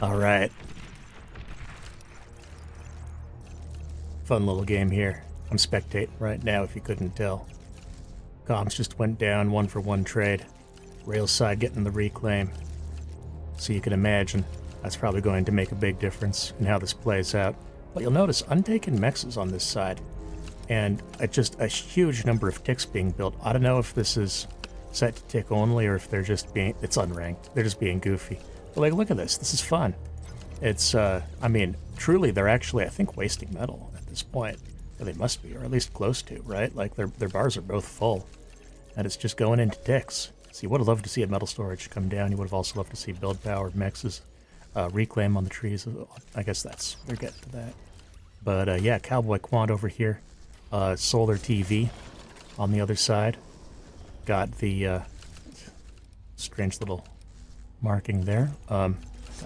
All right. Fun little game here. I'm spectating right now if you couldn't tell. Comms just went down 1-for-1 trade. Railside getting the reclaim. So you can imagine that's probably going to make a big difference in how this plays out. But you'll notice untaken mechs is on this side. And just a huge number of ticks being built. I don't know if this is set to tick only or if they're just being... It's unranked. They're just being goofy. But like, look at this. This is fun. It's, I mean, truly, they're actually, I think, wasting metal at this point. Or they must be, or at least close to, right? Like, their bars are both full. And it's just going into ticks. So you would have loved to see a metal storage come down. You would have also loved to see build power, mexes, reclaim on the trees. I guess they're getting to that. But, yeah, Cowboy Quant over here. Solar TV on the other side. Got the strange little marking there. Got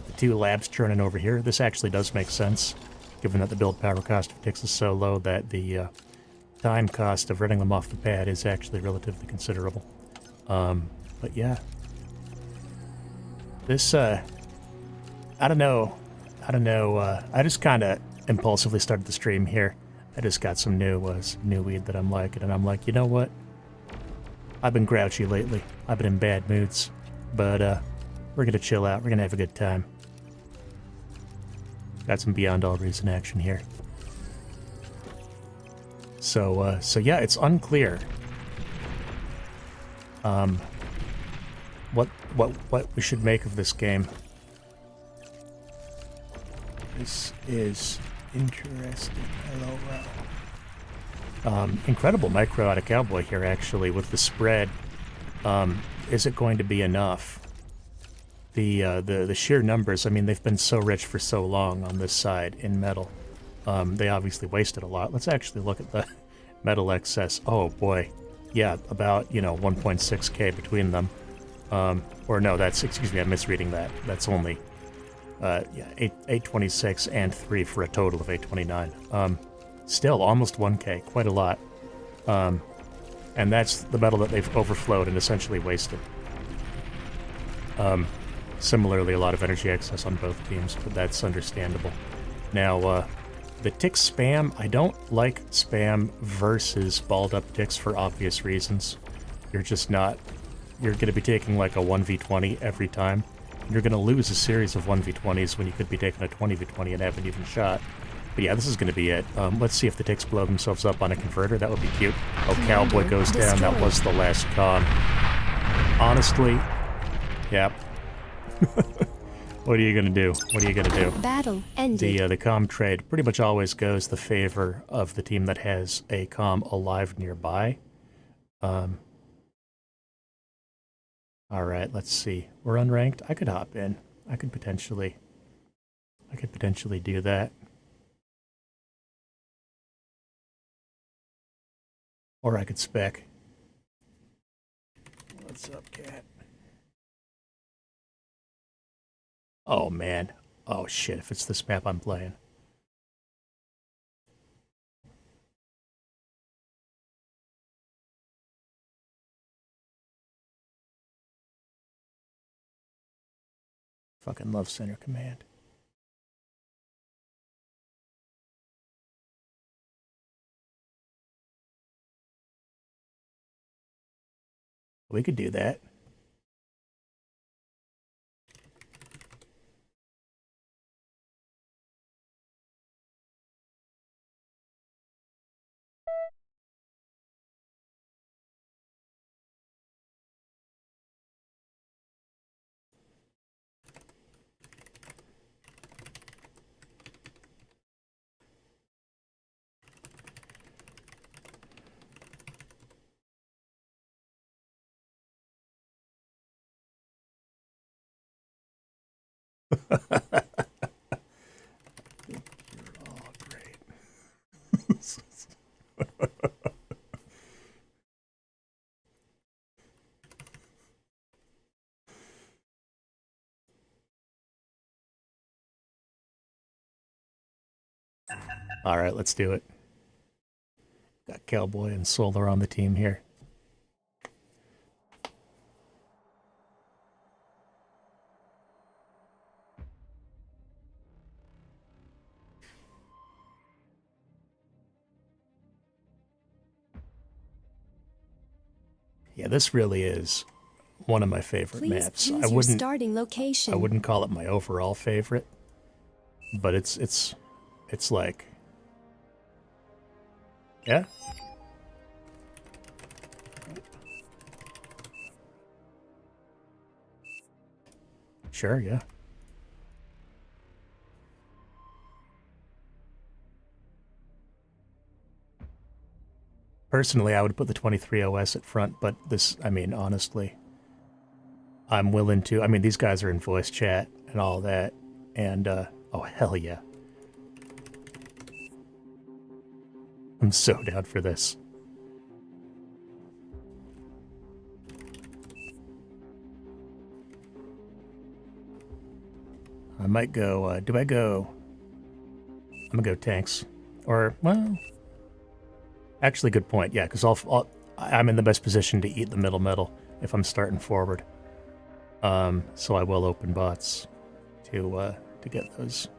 the two labs churning over here. This actually does make sense, given that the build power cost of ticks is so low that the time cost of running them off the pad is actually relatively considerable. But yeah. This, I don't know. I just kind of impulsively started the stream here. I just got some new weed that I'm liking, and I'm like, you know what? I've been grouchy lately. I've been in bad moods. But, we're gonna chill out. We're gonna have a good time. Got some Beyond All Reason action here. So yeah, it's unclear. What we should make of this game. This is interesting. LOL. Incredible micro out of Cowboy here, actually, with the spread. Is it going to be enough? The sheer numbers, I mean, they've been so rich for so long on this side in metal. They obviously wasted a lot. Let's actually look at the metal excess. Oh, boy. Yeah, about, 1.6k between them. Or no, excuse me, I'm misreading that. That's only, 826 and 3 for a total of 829. Still, almost 1k, quite a lot. And that's the metal that they've overflowed and essentially wasted. Similarly, a lot of energy excess on both teams, but that's understandable. Now, the tick spam, I don't like spam versus balled up ticks for obvious reasons. You're going to be taking like a 1v20 every time. You're going to lose a series of 1v20s when you could be taking a 20v20 and haven't even shot. But yeah, this is going to be it. Let's see if the ticks blow themselves up on a converter. That would be cute. Oh, Cowboy goes down. That was the last con. Honestly, yep. What are you gonna do? What are you gonna do? Battle ended. The comm trade pretty much always goes the favor of the team that has a comm alive nearby. All right, let's see. We're unranked. I could hop in. I could potentially do that. Or I could spec. What's up, cat? Oh, man. Oh, shit, if it's this map I'm playing. Fucking love Center Command. We could do that. You're all great. All right, let's do it. Got Cowboy and Solar on the team here. Yeah, this really is one of my favorite Please maps. choose your starting location. I wouldn't call it my overall favorite, but it's like, yeah. Sure, yeah. Personally, I would put the 23 OS at front, but this, I mean, honestly, I'm willing to. I mean, these guys are in voice chat and all that, and, oh, hell yeah. I'm so down for this. I might go, do I go? I'm gonna go tanks. Or, well, actually, good point. Yeah, because I'm in the best position to eat the middle metal if I'm starting forward. So I will open bots to get those.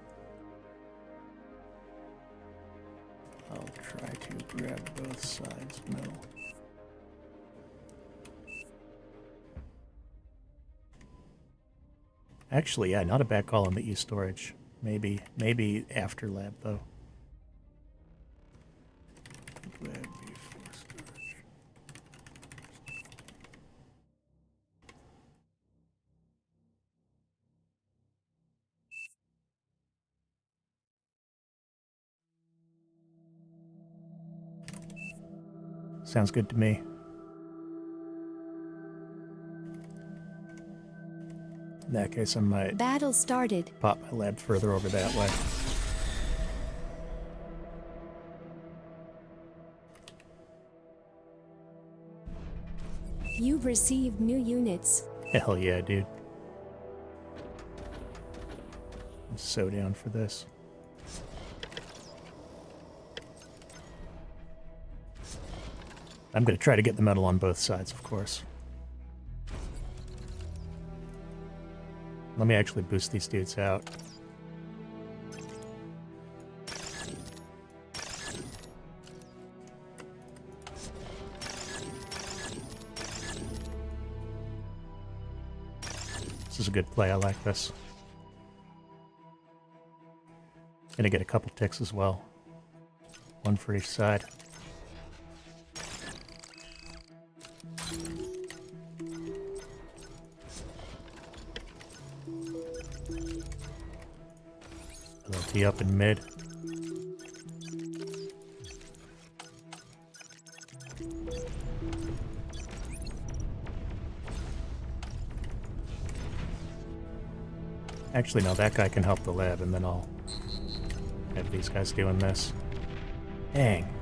I'll try to grab both sides middle. Actually, yeah, not a bad call on the E storage. Maybe after lab though. Lab before storage. Sounds good to me. In that case, I might Battle started. pop my lab further over that way. You've received new units. Hell yeah, dude. I'm so down for this. I'm gonna try to get the metal on both sides, of course. Let me actually boost these dudes out. This is a good play, I like this. Gonna get a couple ticks as well. One for each side. LT up in mid. Actually, no, that guy can help the lab, and then I'll have these guys doing this. Dang.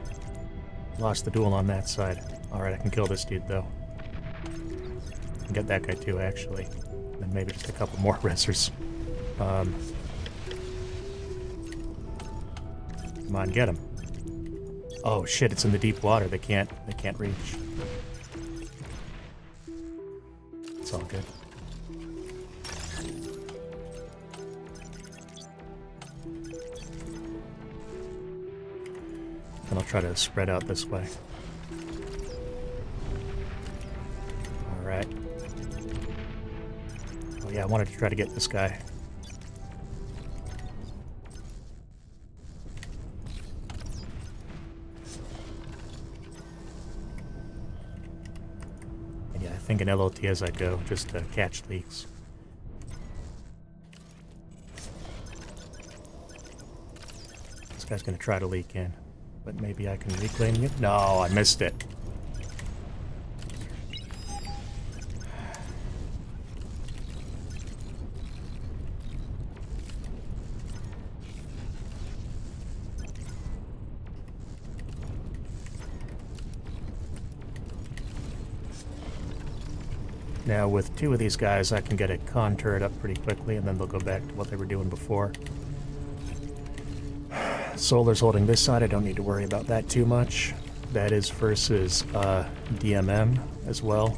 Lost the duel on that side. Alright, I can kill this dude, though. And get that guy, too, actually. And then maybe just a couple more resers. Come on, get him. Oh, shit, it's in the deep water. They can't reach. It's all good. And I'll try to spread out this way. Alright. Oh yeah, I wanted to try to get this guy. And yeah, I think an LLT as I go, just to catch leaks. This guy's gonna try to leak in. But maybe I can reclaim it? No, I missed it. Now, with two of these guys, I can get a con turret up pretty quickly, and then they'll go back to what they were doing before. Solar's holding this side, I don't need to worry about that too much. That is versus DMM as well.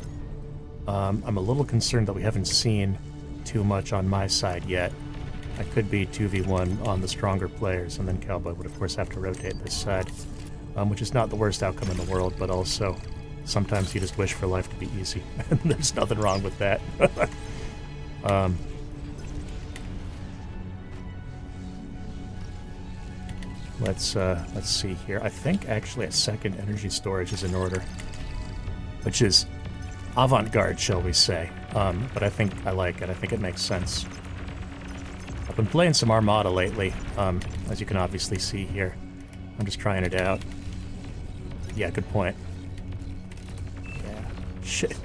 I'm a little concerned that we haven't seen too much on my side yet. I could be 2v1 on the stronger players, and then Cowboy would of course have to rotate this side, which is not the worst outcome in the world, but also Sometimes you just wish for life to be easy, and there's nothing wrong with that. Let's see here. I think actually a second energy storage is in order, which is avant-garde, shall we say. But I think I like it. I think it makes sense. I've been playing some Armada lately, as you can obviously see here. I'm just trying it out. Yeah, good point. Yeah, shit.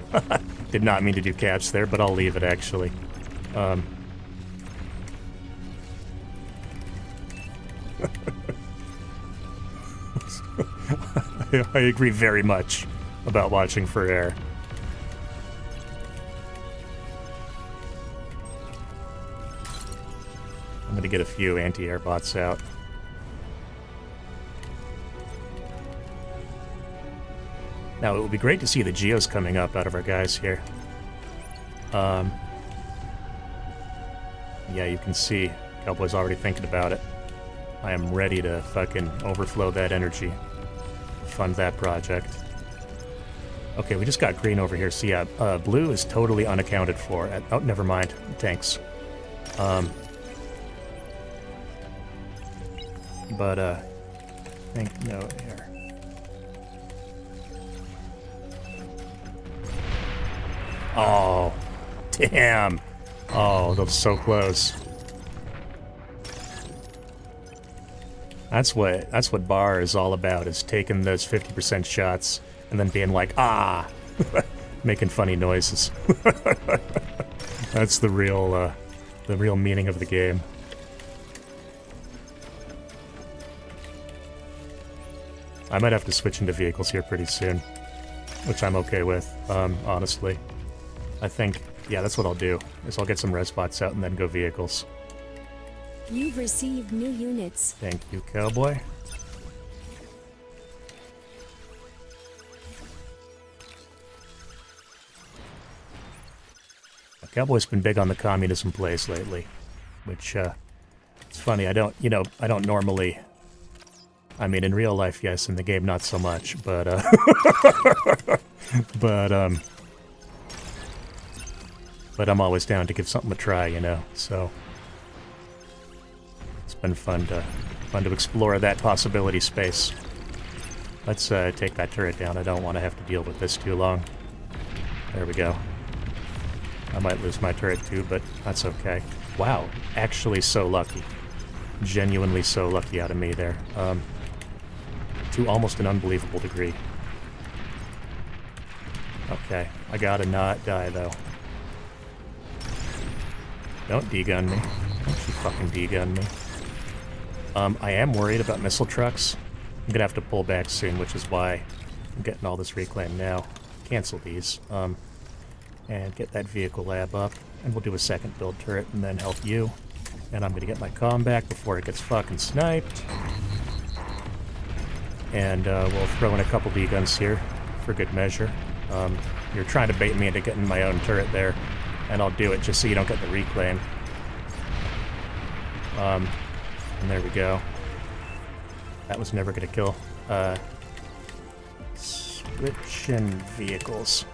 Did not mean to do caps there, but I'll leave it actually. I agree very much about watching for air. I'm gonna get a few anti-air bots out. Now, it would be great to see the geos coming up out of our guys here. Yeah, you can see Cowboy's already thinking about it. I am ready to fucking overflow that energy. Fund that project. Okay, we just got green over here. So yeah, blue is totally unaccounted for. Oh, never mind. Thanks. But, I think no air. Oh, damn. Oh, that was so close. That's what bar is all about, is taking those 50% shots and then being like, ah, making funny noises. That's the real meaning of the game. I might have to switch into vehicles here pretty soon, which I'm okay with, honestly. I think, yeah, that's what I'll do, is I'll get some res spots out and then go vehicles. You've received new units. Thank you, Cowboy. Cowboy's been big on the communism plays lately, which, it's funny, I don't normally... I mean, in real life, yes, in the game, not so much, but, but I'm always down to give something a try, you know, so... It's been fun to explore that possibility space. Let's take that turret down. I don't want to have to deal with this too long. There we go. I might lose my turret too, but that's okay. Wow, actually so lucky. Genuinely so lucky out of me there. To almost an unbelievable degree. Okay, I gotta not die though. Don't D-gun me. Don't you fucking D-gun me. I am worried about missile trucks. I'm gonna have to pull back soon, which is why I'm getting all this reclaim now. Cancel these. And get that vehicle lab up. And we'll do a second build turret and then help you. And I'm gonna get my comm back before it gets fucking sniped. And we'll throw in a couple D-guns here for good measure. You're trying to bait me into getting my own turret there. And I'll do it just so you don't get the reclaim. And there we go. That was never gonna kill. Switching vehicles.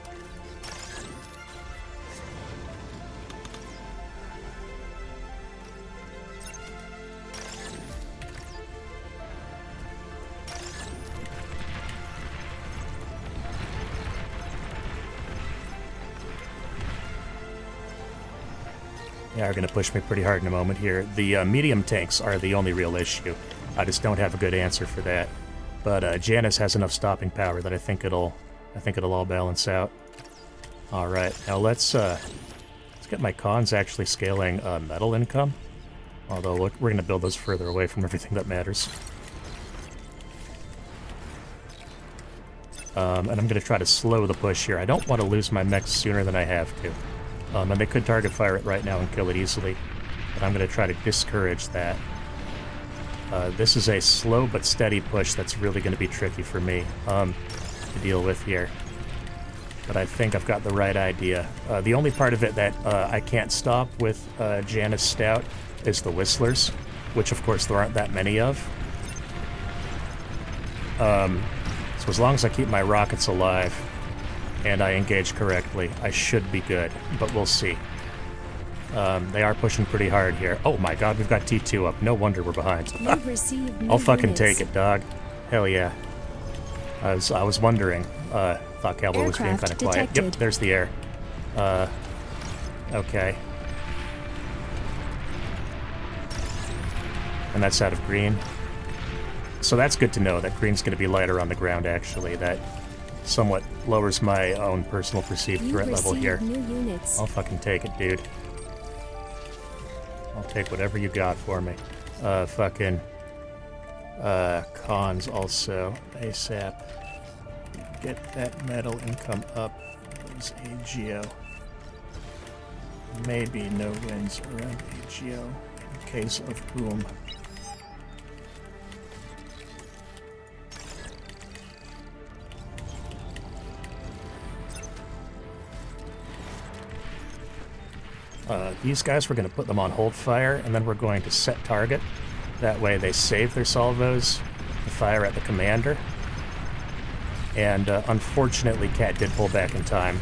Yeah, are going to push me pretty hard in a moment here. The medium tanks are the only real issue. I just don't have a good answer for that. But Janus has enough stopping power that I think it'll all balance out. All right, now let's get my cons actually scaling metal income. Although we're going to build those further away from everything that matters. And I'm going to try to slow the push here. I don't want to lose my mechs sooner than I have to. And they could target fire it right now and kill it easily. But I'm going to try to discourage that. This is a slow but steady push that's really going to be tricky for me to deal with here. But I think I've got the right idea. The only part of it that I can't stop with Janus Stout is the Whistlers, which of course there aren't that many of. So as long as I keep my rockets alive, and I engage correctly, I should be good, but we'll see. They are pushing pretty hard here. Oh my god, we've got T2 up. No wonder we're behind. You've received new I'll fucking units. take it, dog. Hell yeah. I was wondering. Thought Cavalry was being Aircraft kind of quiet. detected. Yep, there's the air. Okay. And that's out of green. So that's good to know, that green's going to be lighter on the ground, actually. That somewhat lowers my own personal perceived You've threat level here. received new units. I'll fucking take it, dude. I'll take whatever you got for me. Cons also. ASAP. Get that metal income up. There's AGO. Maybe no wins around AGO in case of boom. These guys, we're going to put them on hold fire, and then we're going to set target. That way they save their salvos to fire at the commander. And unfortunately, Cat did pull back in time.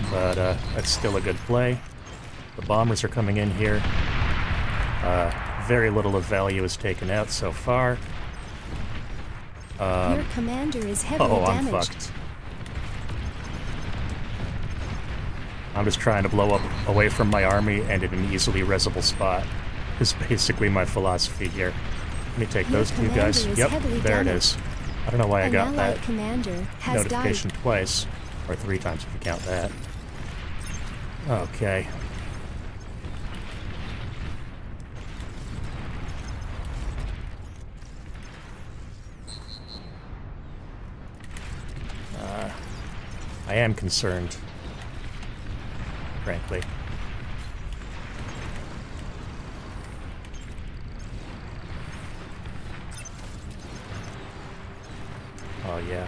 But that's still a good play. The bombers are coming in here. Very little of value is taken out so far. Your commander is heavily Oh, I'm damaged. fucked. I'm just trying to blow up away from my army and in an easily resable spot. Is basically my philosophy here. Let me take Your those two commander guys. is Yep, heavily there it damaged. is. I don't know why I An got allied that commander has notification died. twice. Or 3 times if you count that. Okay. I am concerned, frankly. Oh, yeah.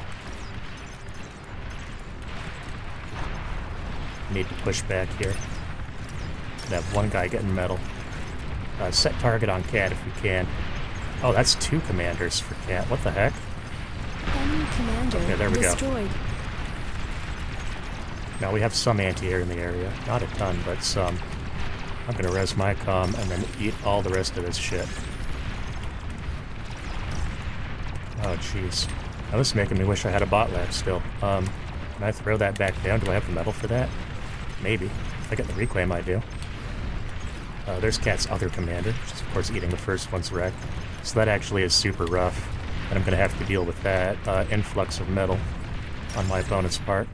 Need to push back here. That one guy getting metal. Set target on Cat if we can. Oh, that's 2 commanders for Cat. What the heck? Enemy commander Okay, there we go. destroyed. Now we have some anti-air in the area. Not a ton, but some. I'm gonna res my comm and then eat all the rest of this shit. Oh, jeez. Now this is making me wish I had a bot lab still. Can I throw that back down? Do I have the metal for that? Maybe. If I get the reclaim, I do. There's Cat's other commander, which is of course eating the first one's wreck. So that actually is super rough, and I'm going to have to deal with that influx of metal on my opponent's part.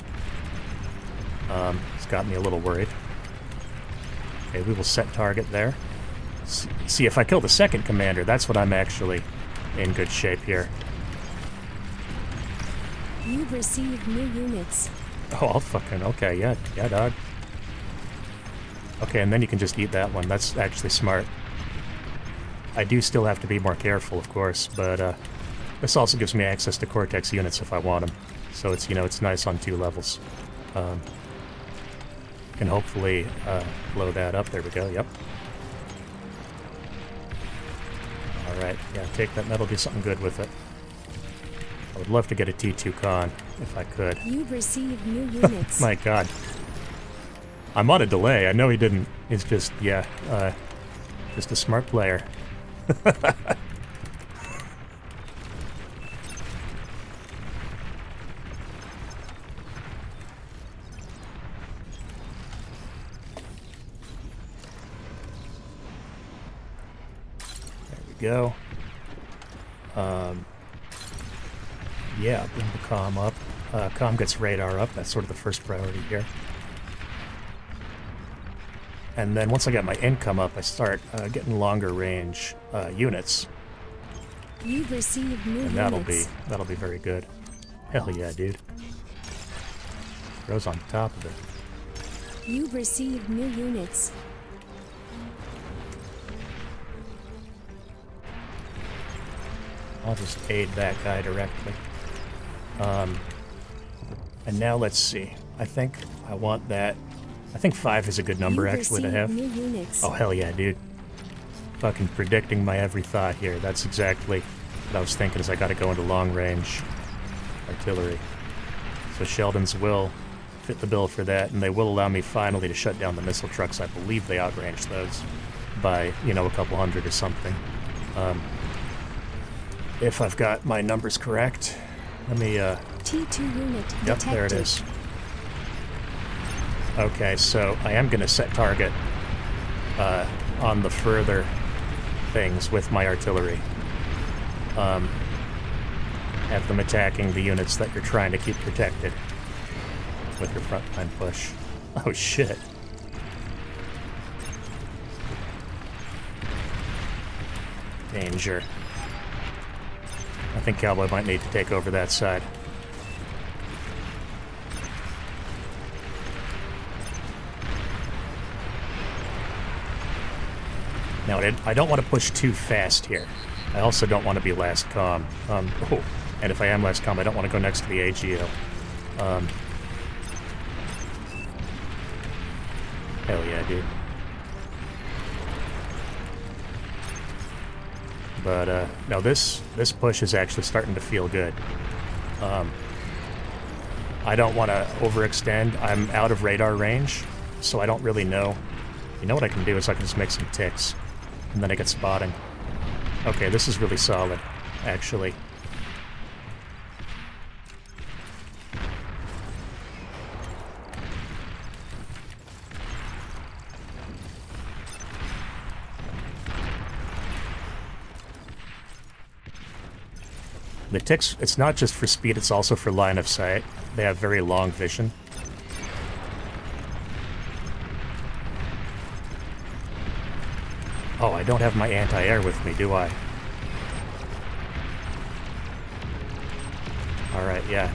It's got me a little worried. Okay, we will set target there. See, if I kill the second commander, that's when I'm actually in good shape here. You've received new units. Oh, I'll fucking... Okay, yeah, dog. Okay, and then you can just eat that one. That's actually smart. I do still have to be more careful, of course, but this also gives me access to Cortex units if I want them. So it's, it's nice on 2 levels. Can hopefully blow that up. There we go, yep. Alright, yeah, take that metal, do something good with it. I would love to get a T2 con, if I could. You've received new units. My god. I'm on a delay. I know he didn't. He's just, yeah, just a smart player. There we go. Yeah, bring the comm up. Comm gets radar up. That's sort of the first priority here. And then once I get my income up, I start getting longer range units, You've received new and units. that'll be very good. Hell yeah, dude. Throws on top of it. You've received new units. I'll just aid that guy directly. And now let's see. I think I want that. I think 5 is a good number You've actually to received have. new units. Oh, hell yeah, dude. Fucking predicting my every thought here. That's exactly what I was thinking, is I gotta go into long-range artillery. so Sheldons will fit the bill for that, and they will allow me finally to shut down the missile trucks. I believe they outrange those by, you know, a couple hundred or something. If I've got my numbers correct, let me, T2 unit detected. Yep, there it is. Okay, so I am going to set target on the further things with my artillery. Have them attacking the units that you're trying to keep protected with your frontline push. Oh shit. Danger. I think Cowboy might need to take over that side. Now, I don't want to push too fast here. I also don't want to be last comm. And if I am last comm, I don't want to go next to the AGO. Hell yeah, dude. But, no, this push is actually starting to feel good. I don't want to overextend. I'm out of radar range, so I don't really know. You know what I can do is I can just make some ticks, and then I get spotting. Okay, this is really solid, actually. The ticks, it's not just for speed, it's also for line of sight. They have very long vision. Oh, I don't have my anti-air with me, do I? Alright, yeah.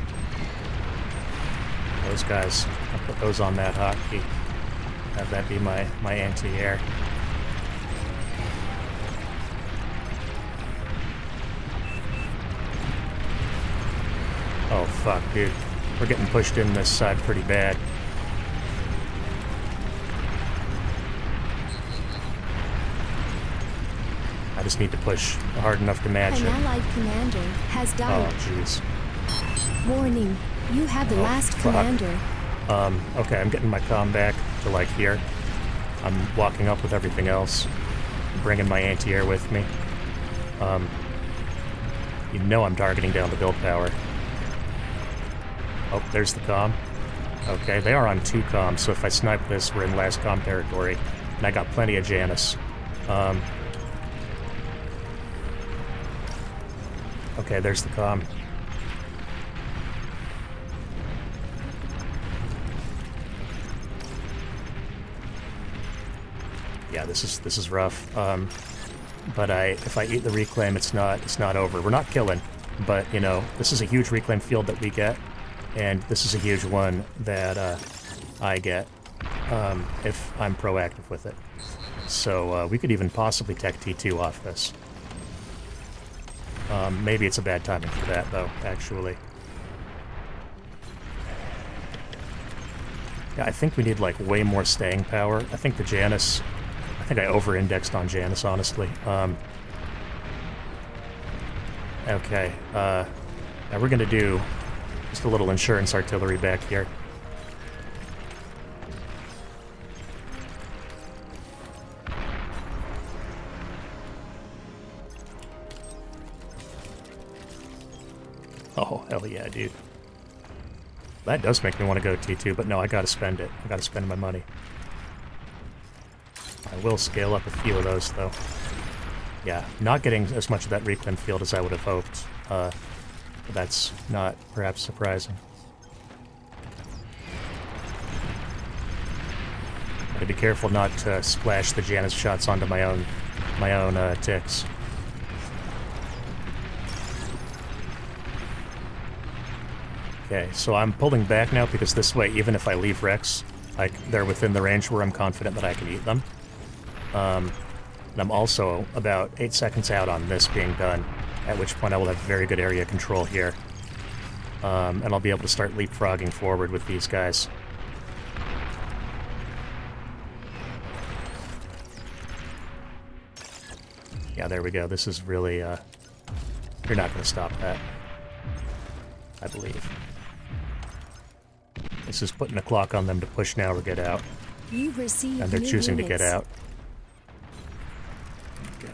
Those guys, I'll put those on that hotkey. Have that be my anti-air. Oh, fuck, dude. We're getting pushed in this side pretty bad. I just need to push hard enough to match An it. allied commander has died. Oh, jeez. Warning, you have the last fuck. commander. Okay, I'm getting my comm back to, like, here. I'm walking up with everything else. Bringing my anti-air with me. You know I'm targeting down the build power. Oh, there's the comm. Okay, they are on 2 comms, so if I snipe this, we're in last comm territory. And I got plenty of Janus. Okay, there's the comm. Yeah, this is rough. But if I eat the reclaim, it's not over. We're not killing, but you know, this is a huge reclaim field that we get. And this is a huge one that I get if I'm proactive with it. So we could even possibly tech T2 off this. Maybe it's a bad timing for that, though, actually. Yeah, I think we need, like, way more staying power. I think the Janus... I think I over-indexed on Janus, honestly. Okay, now we're gonna do... just a little insurance artillery back here. Oh, hell yeah, dude. That does make me want to go T2, but no, I gotta spend it. I gotta spend my money. I will scale up a few of those, though. Yeah, not getting as much of that reclaim field as I would have hoped. But that's not perhaps surprising. Gotta be careful not to splash the Janus shots onto my own ticks. Okay, so I'm pulling back now because this way, even if I leave Rex, they're within the range where I'm confident that I can eat them. And I'm also about 8 seconds out on this being done, at which point I will have very good area control here. And I'll be able to start leapfrogging forward with these guys. Yeah, there we go. This is really, you're not going to stop that, I believe. This is putting a clock on them to push now or get out. You've received And they're new choosing to units. get out. Got a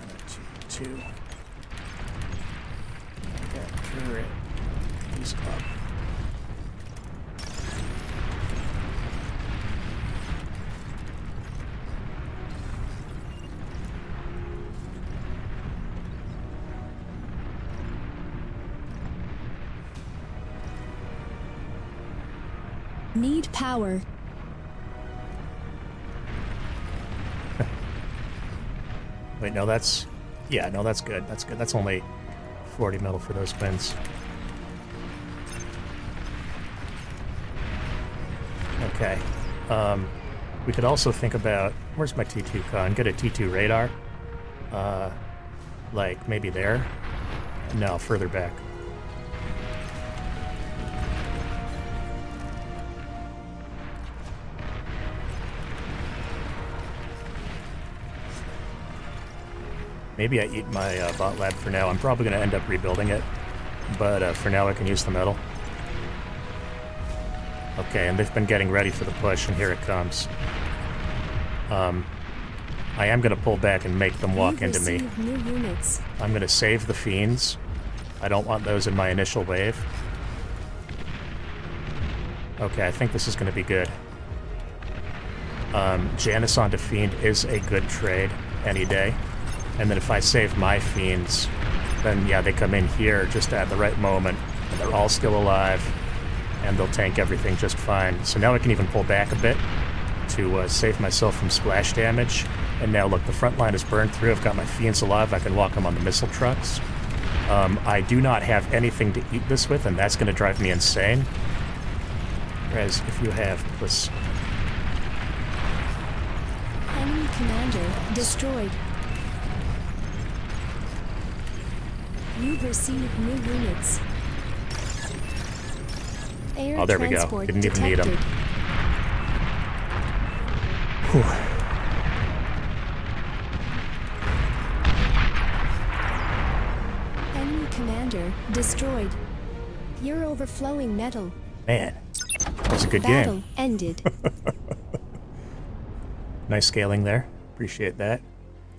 T2. I got turret. He's up. Need power. Wait, no, that's... Yeah, no, that's good. That's good. That's only 40 metal for those pins. Okay. We could also think about... Where's my T2 con? Get a T2 radar. Like, maybe there? No, further back. Maybe I eat my bot lab for now. I'm probably going to end up rebuilding it, but for now I can use the metal. Okay, and they've been getting ready for the push, and here it comes. I am going to pull back and make them walk into me. New units. I'm going to save the fiends. I don't want those in my initial wave. Okay, I think this is going to be good. Janus onto fiend is a good trade any day. And then if I save my fiends, then yeah, they come in here just at the right moment, and they're all still alive, and they'll tank everything just fine. So now I can even pull back a bit to save myself from splash damage. And now look, the front line is burned through. I've got my fiends alive. I can walk them on the missile trucks. I do not have anything to eat this with, and that's going to drive me insane. Whereas if you have this... Enemy commander destroyed. You've received new units. Air Oh, there we go. transport Didn't even need 'em. detected. Whew. Enemy commander destroyed. You're overflowing metal. Man, that was a good Battle game. ended. Nice scaling there. Appreciate that.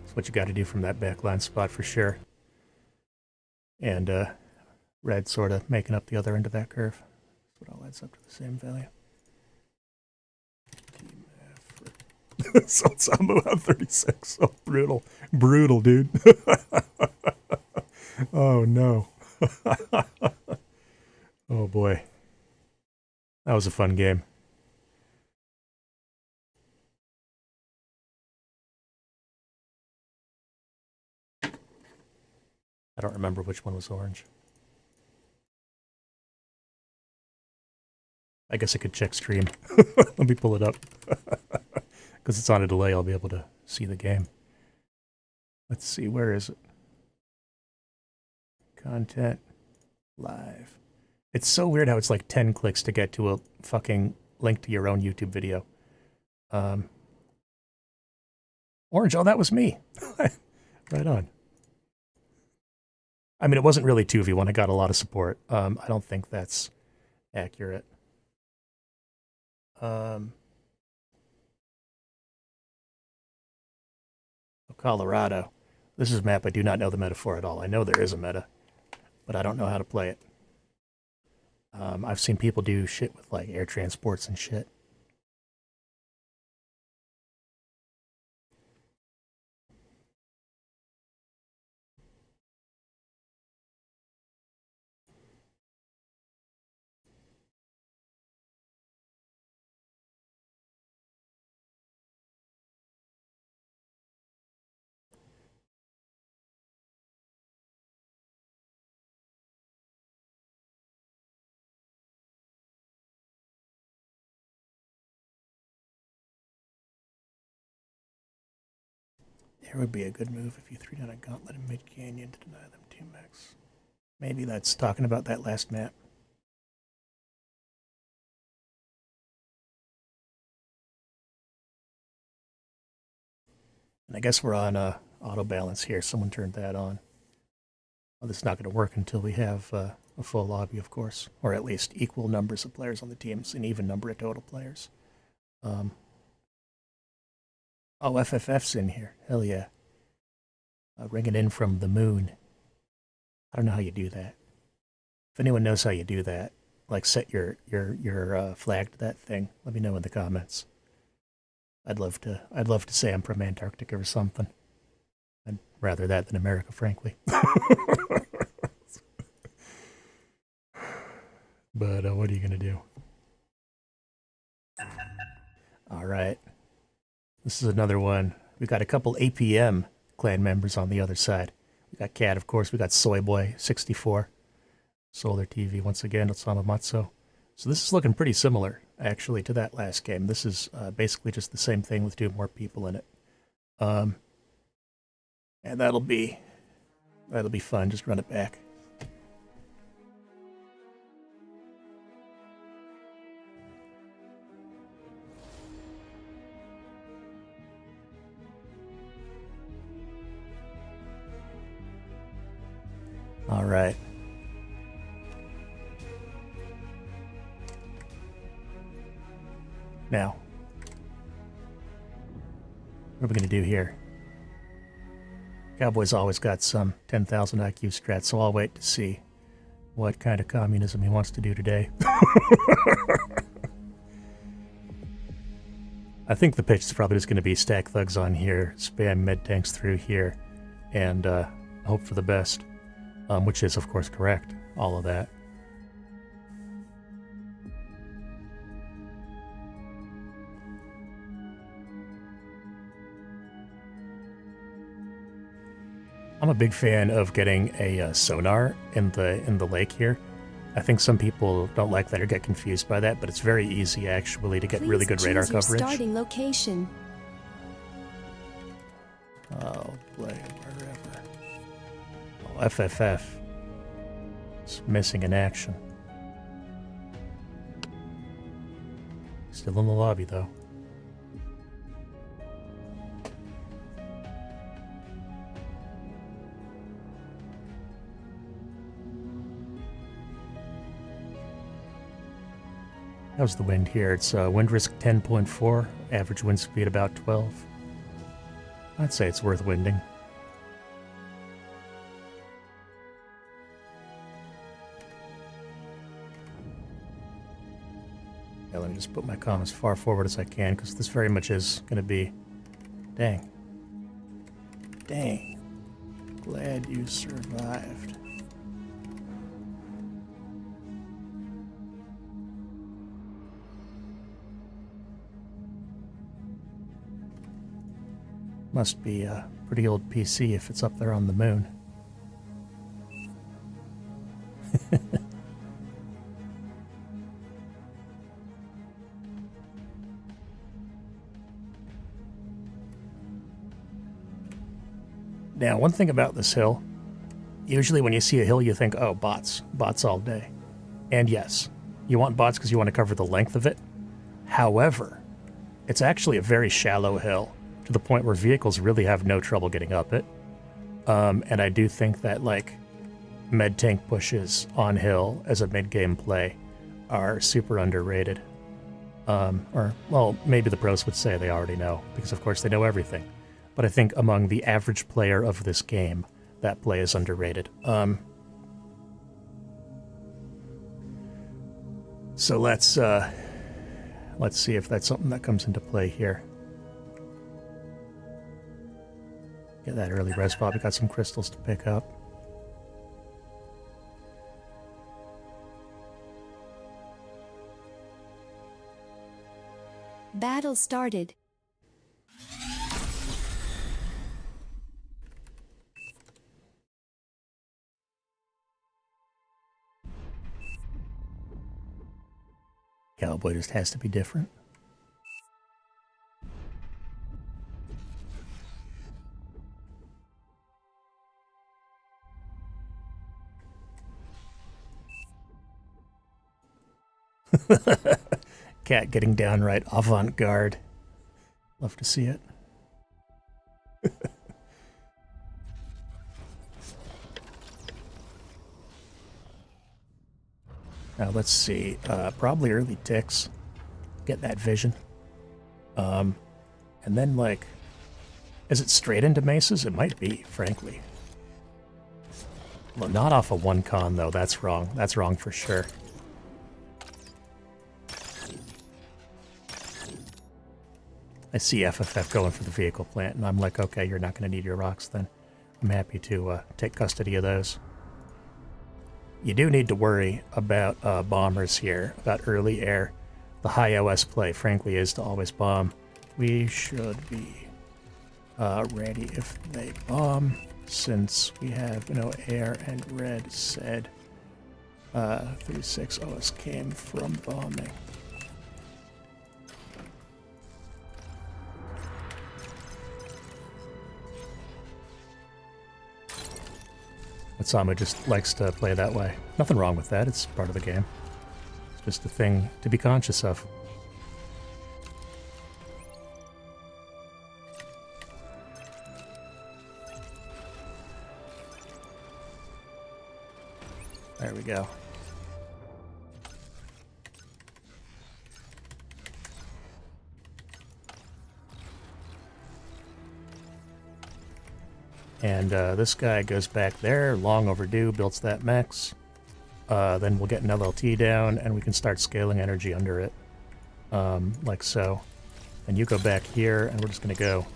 That's what you got to do from that backline spot for sure. And red sort of making up the other end of that curve. That's what all adds up to the same value. Team effort. So Sambo at 36. So brutal. Brutal, dude. Oh, no. Oh, boy. That was a fun game. I don't remember which one was orange. I guess I could check stream. Let me pull it up. Because it's on a delay, I'll be able to see the game. Let's see, where is it? Content. Live. It's so weird how it's like 10 clicks to get to a fucking link to your own YouTube video. Orange, oh, that was me. Right on. I mean, it wasn't really 2v1. I got a lot of support. I don't think that's accurate. Colorado. This is a map I do not know the meta for at all. I know there is a meta, but I don't know how to play it. I've seen people do shit with like air transports and shit. There would be a good move if you threw down a gauntlet in mid-canyon to deny them 2-max. Maybe that's talking about that last map. And I guess we're on auto balance here. Someone turned that on. Well, this is not going to work until we have a full lobby, of course, or at least equal numbers of players on the teams, an even number of total players. Oh, FFF's in here. Hell yeah. Ringing in from the moon. I don't know how you do that. If anyone knows how you do that, like set your flag to that thing, let me know in the comments. I'd love to say I'm from Antarctica or something. I'd rather that than America, frankly. But what are you gonna do? All right, this is another one. We got a couple APM clan members on the other side. We got Cat, of course. We got Soyboy64, Solar TV once again. Osama Matzo. So this is looking pretty similar, actually, to that last game. This is basically just the same thing with 2 more people in it. And that'll be fun. Just run it back. All right. Now, what are we going to do here? Cowboy's always got some 10,000 IQ strat, so I'll wait to see what kind of communism he wants to do today. I think the pitch is probably just going to be stack thugs on here, spam med tanks through here, and hope for the best, which is, of course, correct. All of that. I'm a big fan of getting a sonar in the lake here. I think some people don't like that or get confused by that, but it's very easy actually to get really good radar coverage. Starting location. Oh, play wherever. Oh, FFF. It's missing in action. Still in the lobby though. How's the wind here? It's wind risk 10.4, average wind speed about 12. I'd say it's worth winding. Yeah, let me just put my comm as far forward as I can, because this very much is going to be... Dang. Dang. Glad you survived. Must be a pretty old PC if it's up there on the moon. Now, one thing about this hill, usually when you see a hill you think, oh, bots. Bots all day. And yes, you want bots because you want to cover the length of it. However, it's actually a very shallow hill, to the point where vehicles really have no trouble getting up it. And I do think that, like, med tank pushes on hill as a mid-game play are super underrated. Or, well, maybe the pros would say they already know, because of course they know everything. But I think among the average player of this game, that play is underrated. So let's see if that's something that comes into play here. Get that early res pop. We got some crystals to pick up. Battle started. Cowboy just has to be different. Cat getting downright avant-garde. Love to see it. Let's see. Probably early ticks. Get that vision. And then, like, is it straight into mesas? It might be, frankly. Well, not off of 1 con, though. That's wrong. That's wrong for sure. I see FFF going for the vehicle plant, and I'm like, okay, you're not going to need your rocks then. I'm happy to take custody of those. You do need to worry about bombers here, about early air. The high OS play, frankly, is to always bomb. We should be ready if they bomb, since we have, air and red said 36 OS came from bombing. Samu just likes to play that way. Nothing wrong with that, it's part of the game. It's just a thing to be conscious of. There we go. And this guy goes back there, long overdue, builds that mechs. Then we'll get an LLT down, and we can start scaling energy under it. Like so. And you go back here, and we're just going to go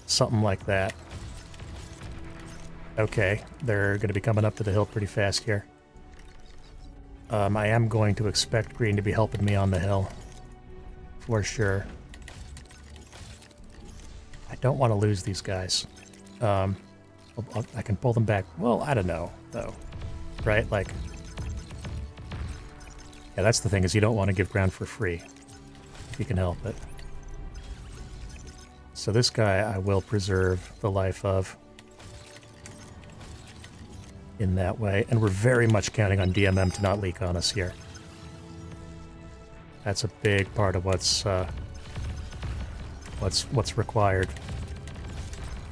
something like that. Okay, they're going to be coming up to the hill pretty fast here. I am going to expect green to be helping me on the hill. For sure. I don't want to lose these guys. I can pull them back. Well, I don't know, though. Right? Like... Yeah, that's the thing, is you don't want to give ground for free. If you can help it. So this guy I will preserve the life of. In that way. And we're very much counting on DMM to not leak on us here. That's a big part of what's required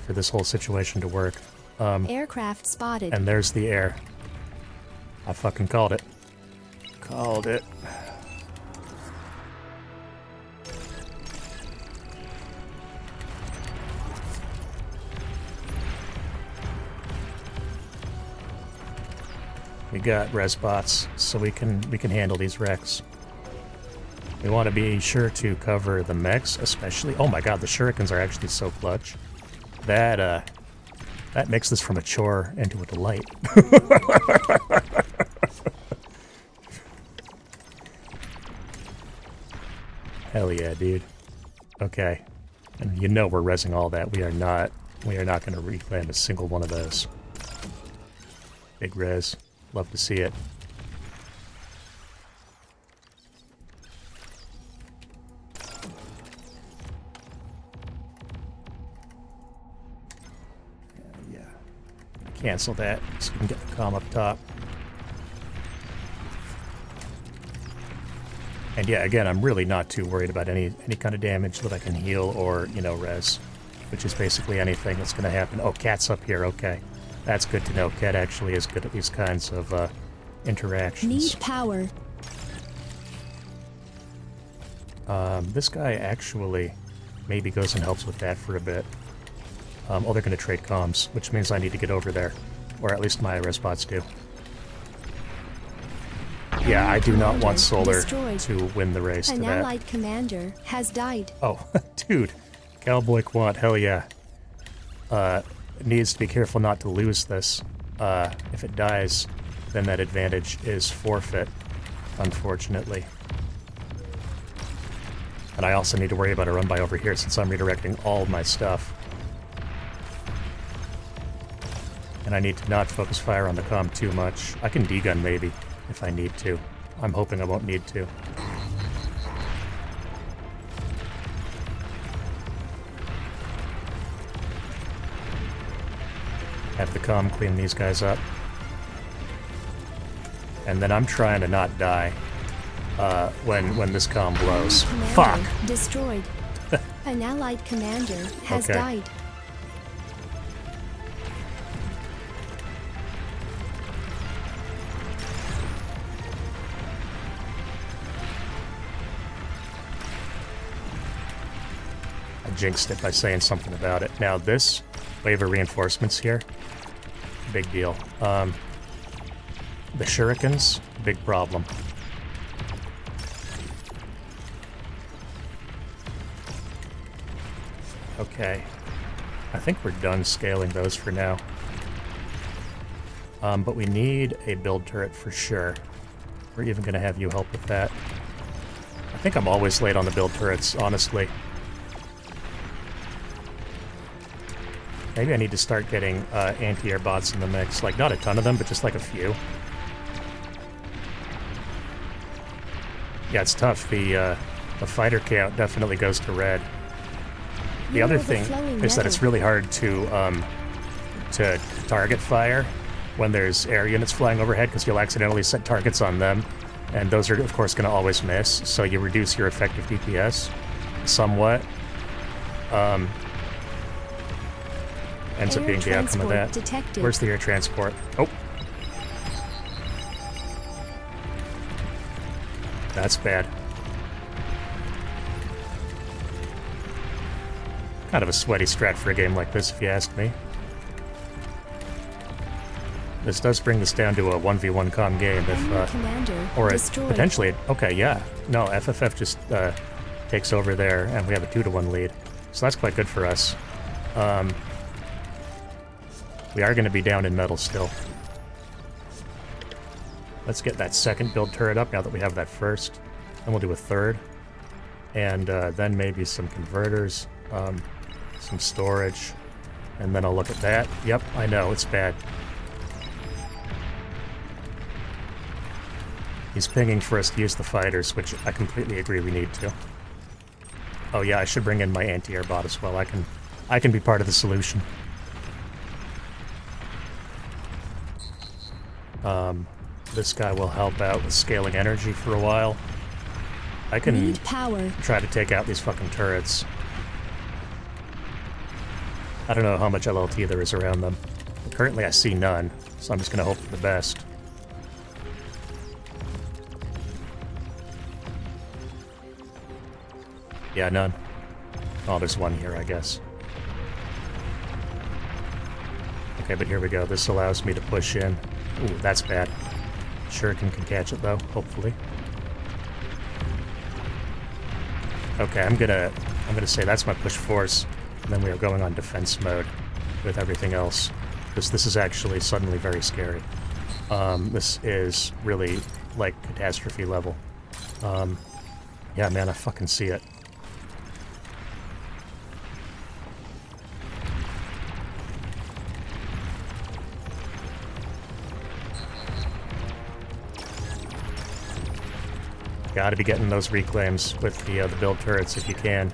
for this whole situation to work. Aircraft spotted. And there's the air. I fucking called it. Called it. We got res bots, so we can handle these wrecks. We want to be sure to cover the mechs, especially. Oh my god, the shurikens are actually so clutch. That makes this from a chore into a delight. Hell yeah, dude. Okay. And you know we're rezzing all that. We are not going to reclaim a single one of those. Big res. Love to see it. Yeah. Cancel that so we can get the comm up top. And yeah, again, I'm really not too worried about any kind of damage that I can heal or, res. Which is basically anything that's going to happen. Oh, Cat's up here, okay. That's good to know. Cat actually is good at these kinds of interactions. Need power. This guy actually maybe goes and helps with that for a bit. Oh, they're going to trade comms, which means I need to get over there. Or at least my respots do. Yeah, I do not want Solar to win the race to that. An allied commander has died. Oh, dude. Cowboy Quant, hell yeah. Needs to be careful not to lose this. If it dies, then that advantage is forfeit, unfortunately. And I also need to worry about a run-by over here since I'm redirecting all of my stuff. And I need to not focus fire on the comm too much. I can degun maybe, if I need to. I'm hoping I won't need to. Have the comm clean these guys up. And then I'm trying to not die when this comm blows. Fuck! Destroyed. An allied commander has died. I jinxed it by saying something about it. Now this wave of reinforcements here, big deal. The shurikens, big problem. Okay. I think we're done scaling those for now. But we need a build turret for sure. We're even going to have you help with that. I think I'm always late on the build turrets, honestly. Maybe I need to start getting anti-air bots in the mix. Like, not a ton of them, but just like a few. Yeah, it's tough. The fighter count definitely goes to red. The other thing is that it's really hard to target fire when there's air units flying overhead, because you'll accidentally set targets on them, and those are, of course, going to always miss, so you reduce your effective DPS somewhat. Ends up being the outcome of that. Detected. Where's the air transport? Oh. That's bad. Kind of a sweaty strat for a game like this, if you ask me. This does bring this down to a 1v1 com game, if, or potentially, okay, yeah. No, FFF just takes over there, and we have a 2-to-1 lead. So that's quite good for us. We are going to be down in metal still. Let's get that second build turret up now that we have that first. Then we'll do a third. And then maybe some converters, some storage. And then I'll look at that. Yep, I know, it's bad. He's pinging for us to use the fighters, which I completely agree we need to. Oh yeah, I should bring in my anti-air bot as well. I can be part of the solution. This guy will help out with scaling energy for a while. I can try to take out these fucking turrets. I don't know how much LLT there is around them. But currently I see none, so I'm just gonna hope for the best. Yeah, none. Oh, there's one here, I guess. Okay, but here we go. This allows me to push in. Ooh, that's bad. Shuriken can catch it, though, hopefully. Okay, I'm gonna say that's my push force, and then we are going on defense mode with everything else. This is actually suddenly very scary. This is really, like, catastrophe level. Yeah, man, I fucking see it. Gotta be getting those reclaims with the build turrets if you can.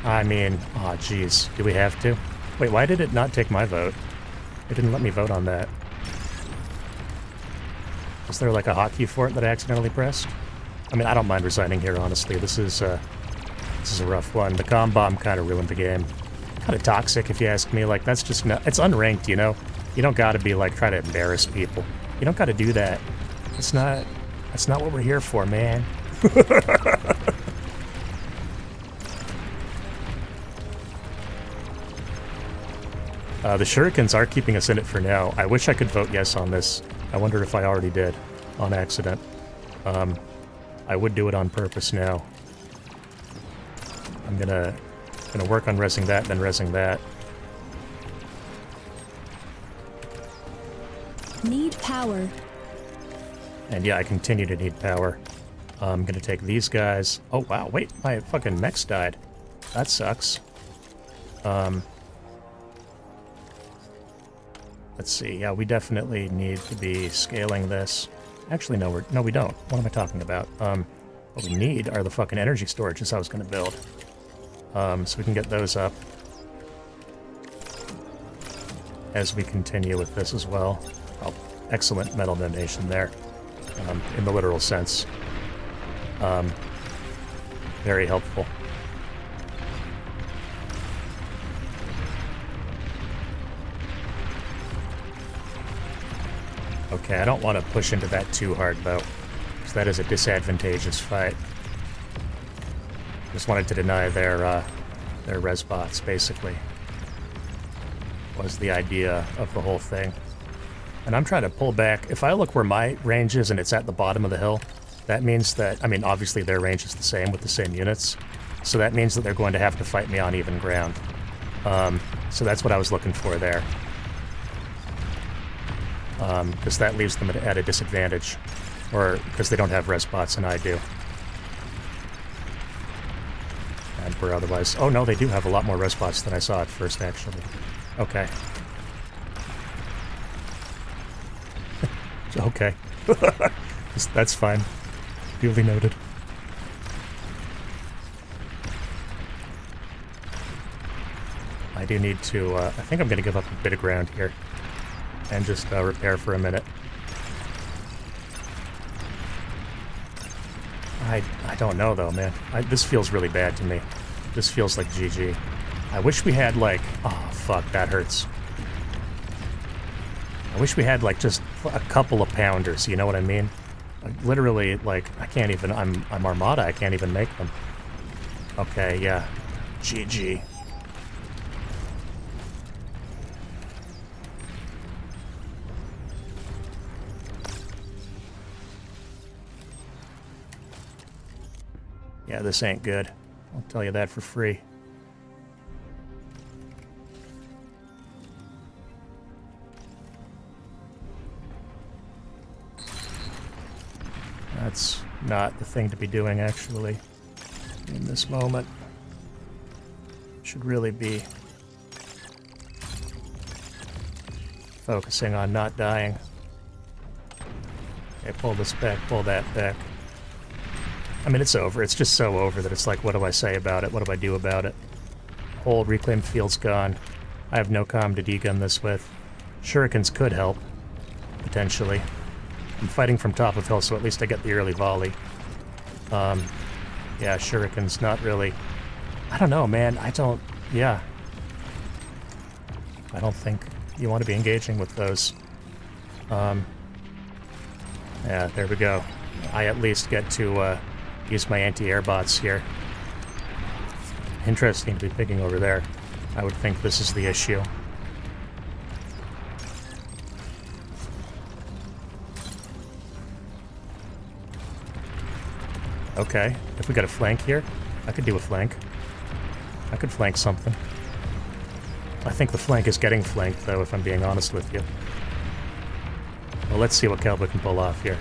I mean, aw, jeez. Do we have to? Wait, why did it not take my vote? It didn't let me vote on that. Is there like a hotkey for it that I accidentally pressed? I mean, I don't mind resigning here, honestly. This is a rough one. The comm bomb kind of ruined the game. Kind of toxic, if you ask me. Like, that's just not... It's unranked, you know? You don't gotta be, like, trying to embarrass people. You don't gotta do that. It's not... That's not what we're here for, man. The shurikens are keeping us in it for now. I wish I could vote yes on this. I wonder if I already did, on accident. I would do it on purpose now. I'm gonna work on resing that, then resing that. Need power. And yeah, I continue to need power. I'm gonna take these guys. Oh wow, wait, my fucking mechs died. That sucks. Let's see, yeah, we definitely need to be scaling this. Actually, no, we don't. What am I talking about? What we need are the fucking energy storages I was gonna build. So we can get those up as we continue with this as well. Oh, excellent metal donation there. In the literal sense. Very helpful. Okay, I don't want to push into that too hard, though, because that is a disadvantageous fight. Just wanted to deny their res bots, basically. Was the idea of the whole thing. And I'm trying to pull back. If I look where my range is and it's at the bottom of the hill, that means that, I mean, obviously their range is the same with the same units. So that means that they're going to have to fight me on even ground. So that's what I was looking for there. Because that leaves them at a disadvantage. Or because they don't have res bots and I do. And we're otherwise... Oh no, they do have a lot more res bots than I saw at first, actually. Okay. Okay. That's fine. Duly noted. I do need to, I think I'm going to give up a bit of ground here. And just repair for a minute. I don't know, though, man. This feels really bad to me. This feels like GG. I wish we had, like... Oh, fuck, that hurts. I wish we had, like, just a couple of pounders, you know what I mean? Literally, like, I can't even... I'm Armada, I can't even make them. Okay, yeah. GG. Yeah, this ain't good. I'll tell you that for free. That's not the thing to be doing, actually, in this moment. Should really be focusing on not dying. Okay, pull this back, pull that back. I mean, it's over. It's just so over that it's like, what do I say about it? What do I do about it? Whole reclaimed field's gone. I have no comm to degun this with. Shurikens could help, potentially. I'm fighting from top of hill, so at least I get the early volley. Yeah, Shuriken's not really... I don't know, man. I don't... Yeah. I don't think you want to be engaging with those. Yeah, there we go. I at least get to use my anti-air bots here. Interesting to be picking over there. I would think this is the issue. Okay, if we got a flank here, I could do a flank. I could flank something. I think the flank is getting flanked, though, if I'm being honest with you. Well, let's see what Cowboy can pull off here.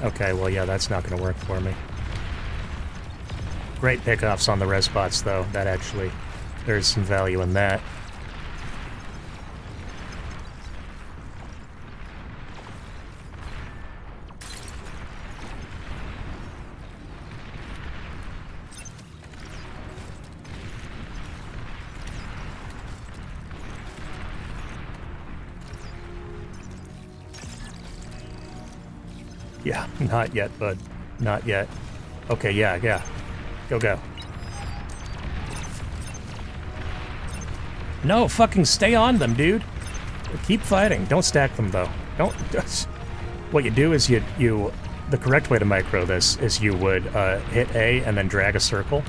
Okay, well, yeah, that's not going to work for me. Great pickoffs on the res bots, though. That actually... There's some value in that. Yeah, not yet, bud. Not yet. Okay, yeah. Go. No, fucking stay on them, dude. Keep fighting. Don't stack them, though. Don't... What you do is you... The correct way to micro this is you would hit A and then drag a circle,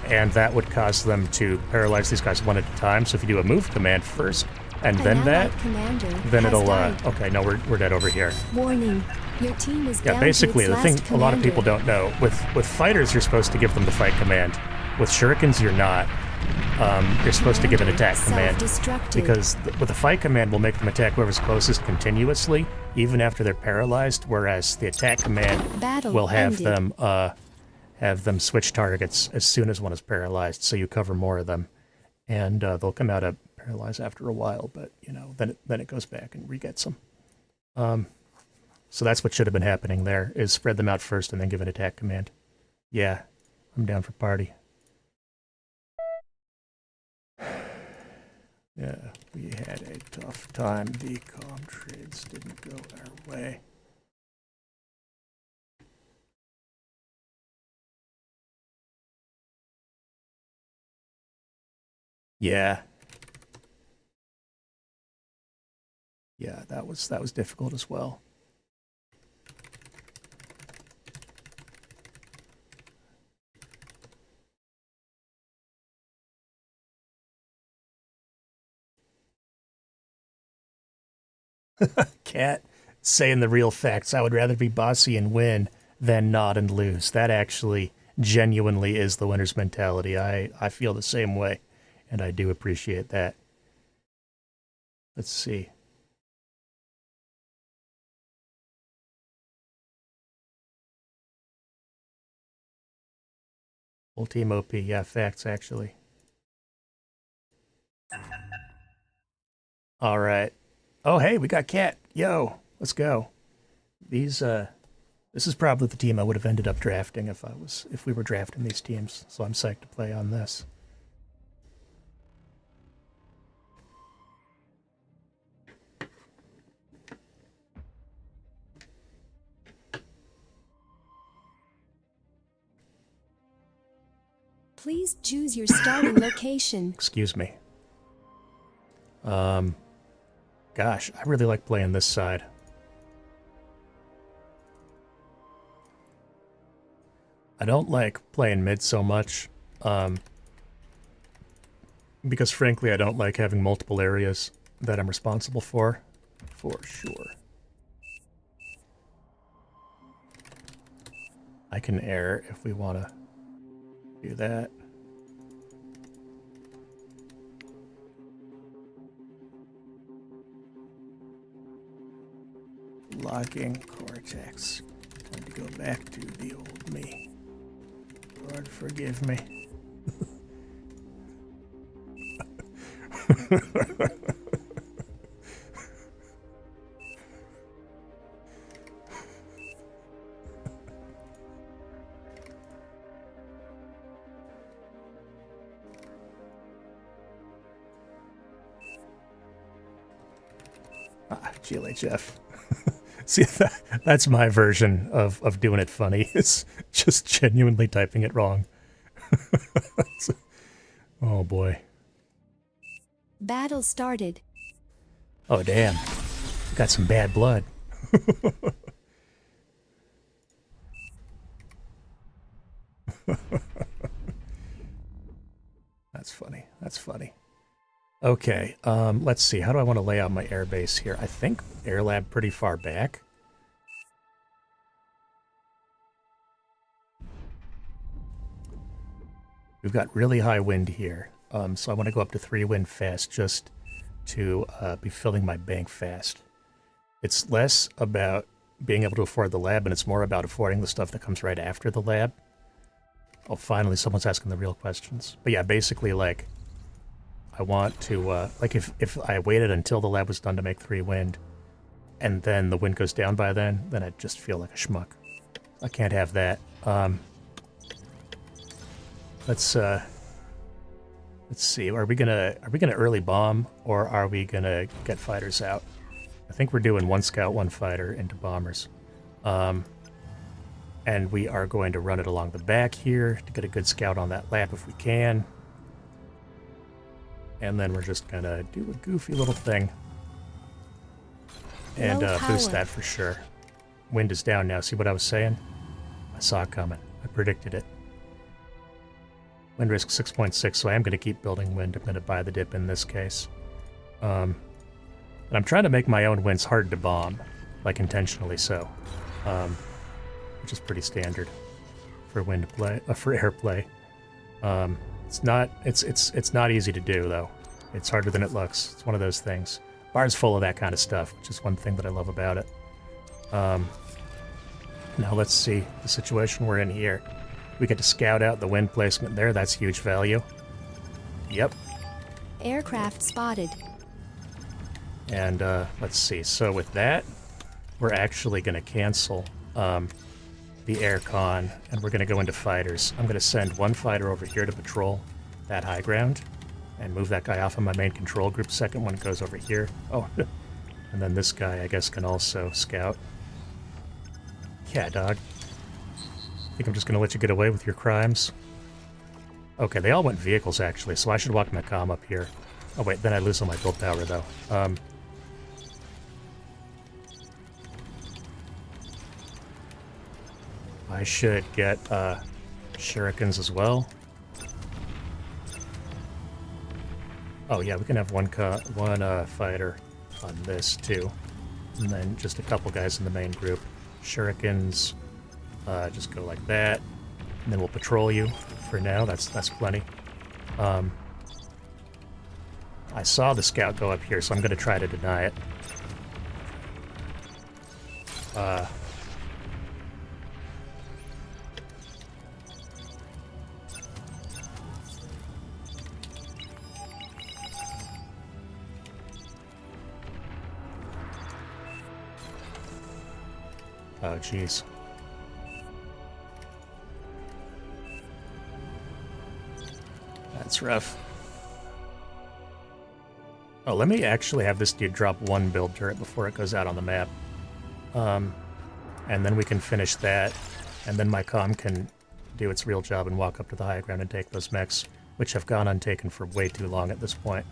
and that would cause them to paralyze these guys one at a time. So if you do a move command first, and then that, then it'll... Okay, no, we're dead over here. Warning. Your team is down basically, to the its thing last a lot of people commander. don't know, with fighters, you're supposed to give them the fight command. With shurikens, you're not. You're supposed to give an attack command. Because with the fight command, will make them attack whoever's closest continuously, even after they're paralyzed, whereas the attack command will have them switch targets as soon as one is paralyzed, so you cover more of them. And they'll come out of paralyzed after a while, but, you know, then it goes back and re-gets them. So that's what should have been happening there, is spread them out first and then give an attack command. Yeah, I'm down for party. Yeah, we had a tough time. The comm trades didn't go our way. Yeah. Yeah, that was difficult as well. Cat saying the real facts. I would rather be bossy and win than nod and lose. That actually genuinely is the winner's mentality. I feel the same way, and I do appreciate that. Let's see. Full team OP. Yeah, facts, actually. All right. Oh, hey, we got Cat. Yo, let's go. These, this is probably the team I would have ended up drafting if we were drafting these teams. So I'm psyched to play on this. Please choose your starting location. Excuse me. Gosh, I really like playing this side. I don't like playing mid so much, because frankly I don't like having multiple areas that I'm responsible for sure. I can air if we want to do that. Locking Cortex. Time to go back to the old me. Lord, forgive me. GLHF. See, that's my version of doing it funny. It's just genuinely typing it wrong. Oh boy. Battle started. Oh damn. Got some bad blood. That's funny. That's funny. Okay, let's see. How do I want to lay out my airbase here? I think Air Lab pretty far back. We've got really high wind here, so I want to go up to 3 wind fast just to be filling my bank fast. It's less about being able to afford the lab, and it's more about affording the stuff that comes right after the lab. Oh, finally, someone's asking the real questions. But yeah, basically, like, I want to, like, if I waited until the lab was done to make 3 wind, and then the wind goes down by then I'd just feel like a schmuck. I can't have that. Let's see. Are we gonna early bomb, or are we gonna get fighters out? I think we're doing 1 scout, 1 fighter into bombers. And we are going to run it along the back here to get a good scout on that lap if we can. And then we're just gonna do a goofy little thing. And boost that for sure. Wind is down now. See what I was saying? I saw it coming. I predicted it. Wind risk 6.6, so I am going to keep building wind. I'm going to buy the dip in this case. And I'm trying to make my own winds hard to bomb, like intentionally so, which is pretty standard for wind play, for air play. It's not easy to do though. It's harder than it looks. It's one of those things. Bar's full of that kind of stuff, which is one thing that I love about it. Now let's see the situation we're in here. We get to scout out the wind placement there. That's huge value. Yep. Aircraft spotted. And let's see. So with that, we're actually going to cancel the air con, and we're going to go into fighters. I'm going to send 1 fighter over here to patrol that high ground and move that guy off of my main control group. Second one goes over here. Oh, and then this guy, I guess, can also scout. Yeah, dog. I think I'm just going to let you get away with your crimes. Okay, they all went vehicles, actually, so I should walk my comm up here. Oh, wait, then I lose all my build power, though. I should get shurikens as well. Oh, yeah, we can have one fighter on this, too. And then just a couple guys in the main group. Shurikens, just go like that. And then we'll patrol you for now. That's plenty. I saw the scout go up here, so I'm going to try to deny it. Oh, jeez. That's rough. Oh, let me actually have this dude drop one build turret before it goes out on the map. And then we can finish that, and then my comm can do its real job and walk up to the high ground and take those mechs, which have gone untaken for way too long at this point.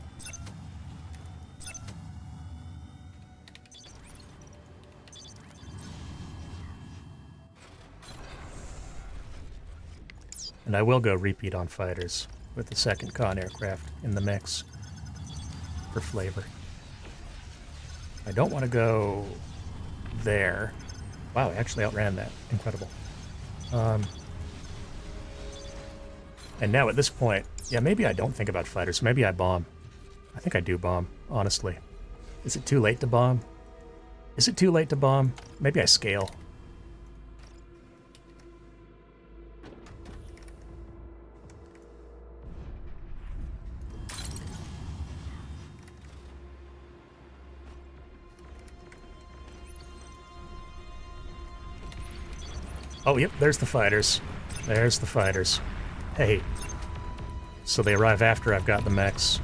And I will go repeat on fighters with the second con aircraft in the mix for flavor. I don't want to go there. Wow, I actually outran that. Incredible. And now at this point, yeah, maybe I don't think about fighters. Maybe I bomb. I think I do bomb, honestly. Is it too late to bomb? Is it too late to bomb? Maybe I scale. Oh, yep, there's the fighters. There's the fighters. Hey. So they arrive after I've got the mechs.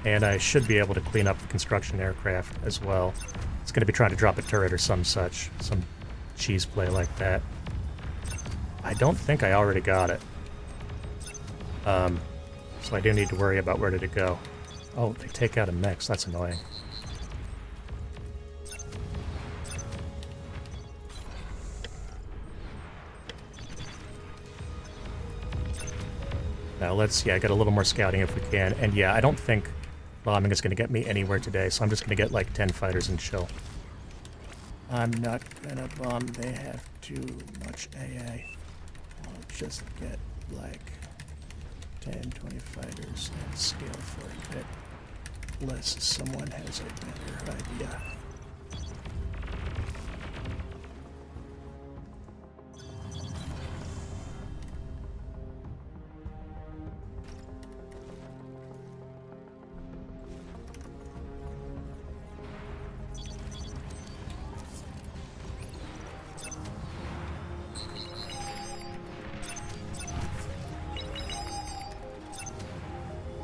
And I should be able to clean up the construction aircraft as well. It's going to be trying to drop a turret or some such. Some cheese play like that. I don't think I already got it. So I do need to worry about where did it go. Oh, they take out a mechs. That's annoying. Now let's, yeah, get a little more scouting if we can. And yeah, I don't think bombing is going to get me anywhere today, so I'm just going to get like 10 fighters and chill. I'm not going to bomb. They have too much AA. I'll just get like 10, 20 fighters and scale for a bit. Unless someone has a better idea.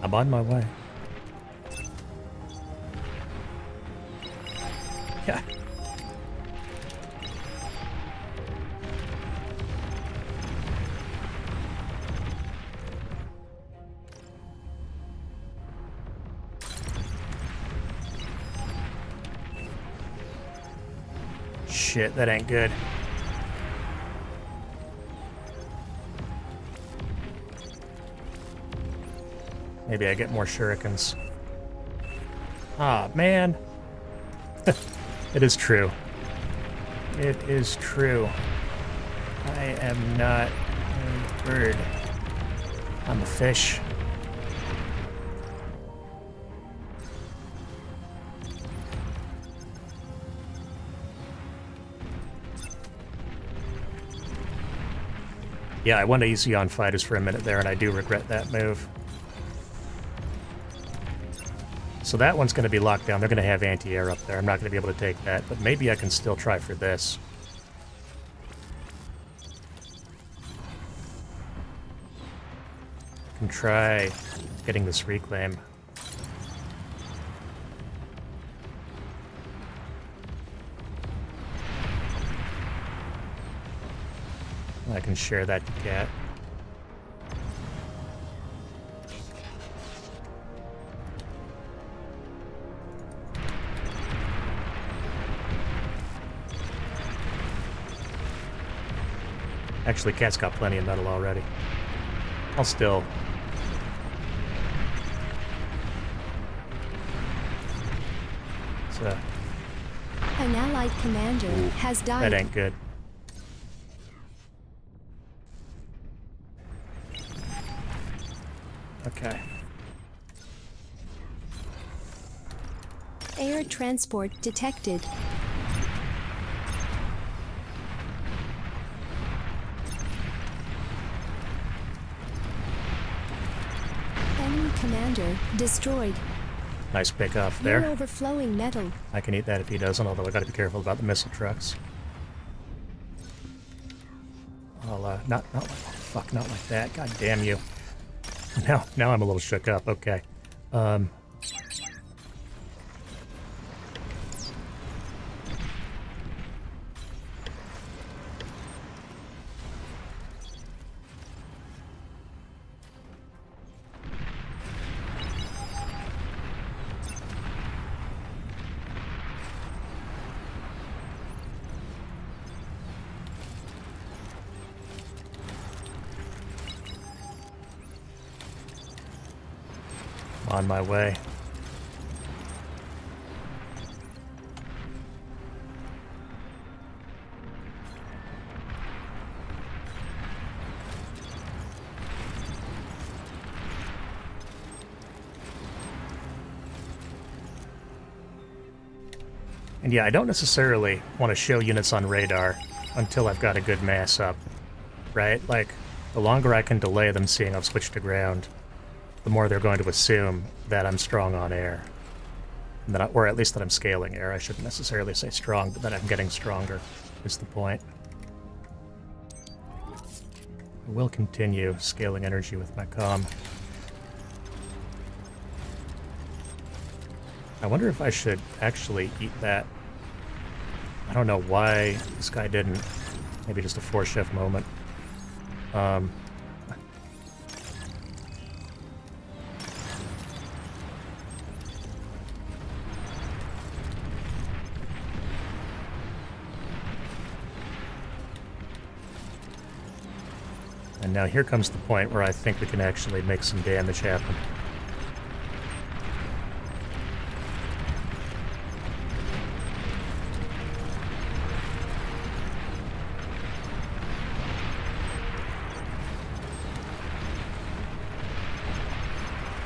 I'm on my way. Yeah. Shit, that ain't good. Maybe I get more shurikens. Ah, man. It is true. It is true. I am not a bird. I'm a fish. Yeah, I went easy on fighters for a minute there, and I do regret that move. So that one's going to be locked down. They're going to have anti-air up there. I'm not going to be able to take that, but maybe I can still try for this. I can try getting this reclaim. I can share that to Cat. Actually, Cat's got plenty of metal already. I'll still... So, An allied commander has died. that ain't good. Okay. Air transport detected. Enemy commander destroyed. Nice pick off You're there. overflowing metal. I can eat that if he doesn't, although I gotta be careful about the missile trucks. I'll, not like that. God damn you. Now I'm a little shook up. Okay. On my way. And yeah, I don't necessarily want to show units on radar until I've got a good mass up, right? Like, the longer I can delay them seeing I've switched to ground, the more they're going to assume that I'm strong on air. And that or at least that I'm scaling air. I shouldn't necessarily say strong, but that I'm getting stronger is the point. I will continue scaling energy with my comm. I wonder if I should actually eat that. I don't know why this guy didn't. Maybe just a 4-chef moment. And now here comes the point where I think we can actually make some damage happen.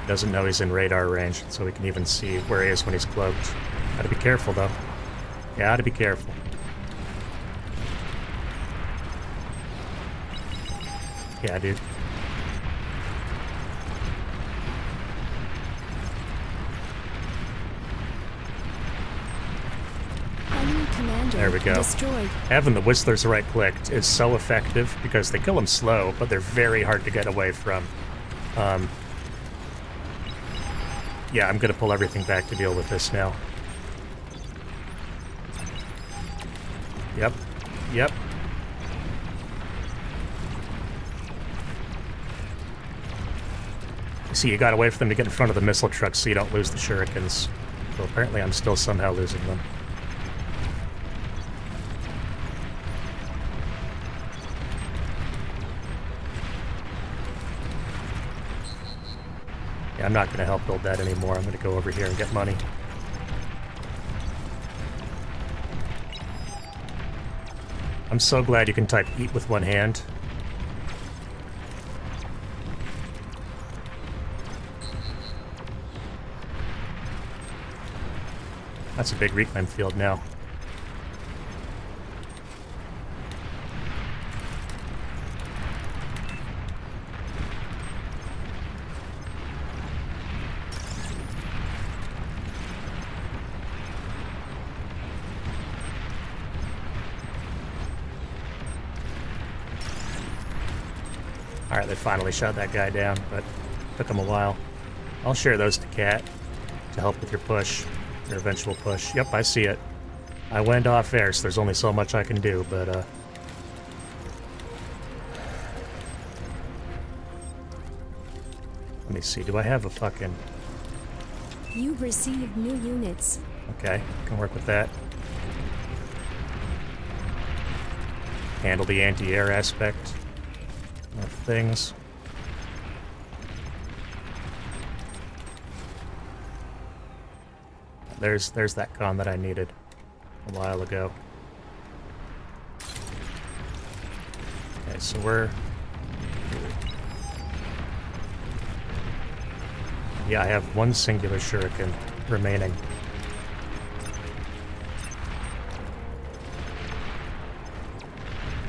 Doesn't know he's in radar range, so we can even see where he is when he's cloaked. Gotta be careful, though. Gotta be careful. Yeah, dude. Enemy commander There we go. destroyed. Having the Whistlers right-clicked is so effective because they kill them slow, but they're very hard to get away from. Yeah, I'm gonna pull everything back to deal with this now. Yep. Yep. See, you gotta wait for them to get in front of the missile trucks so you don't lose the shurikens. So apparently I'm still somehow losing them. Yeah, I'm not gonna help build that anymore. I'm gonna go over here and get money. I'm so glad you can type eat with one hand. That's a big reclaim field now. Alright, they finally shot that guy down, but took him a while. I'll share those to Cat to help with your push. Your eventual push. Yep, I see it. I went off air, so there's only so much I can do, but, Let me see, do I have a fucking... You've received new units. Okay, can work with that. handle the anti-air aspect of things. There's that con that I needed a while ago. Okay, so we're... Yeah, I have one singular shuriken remaining.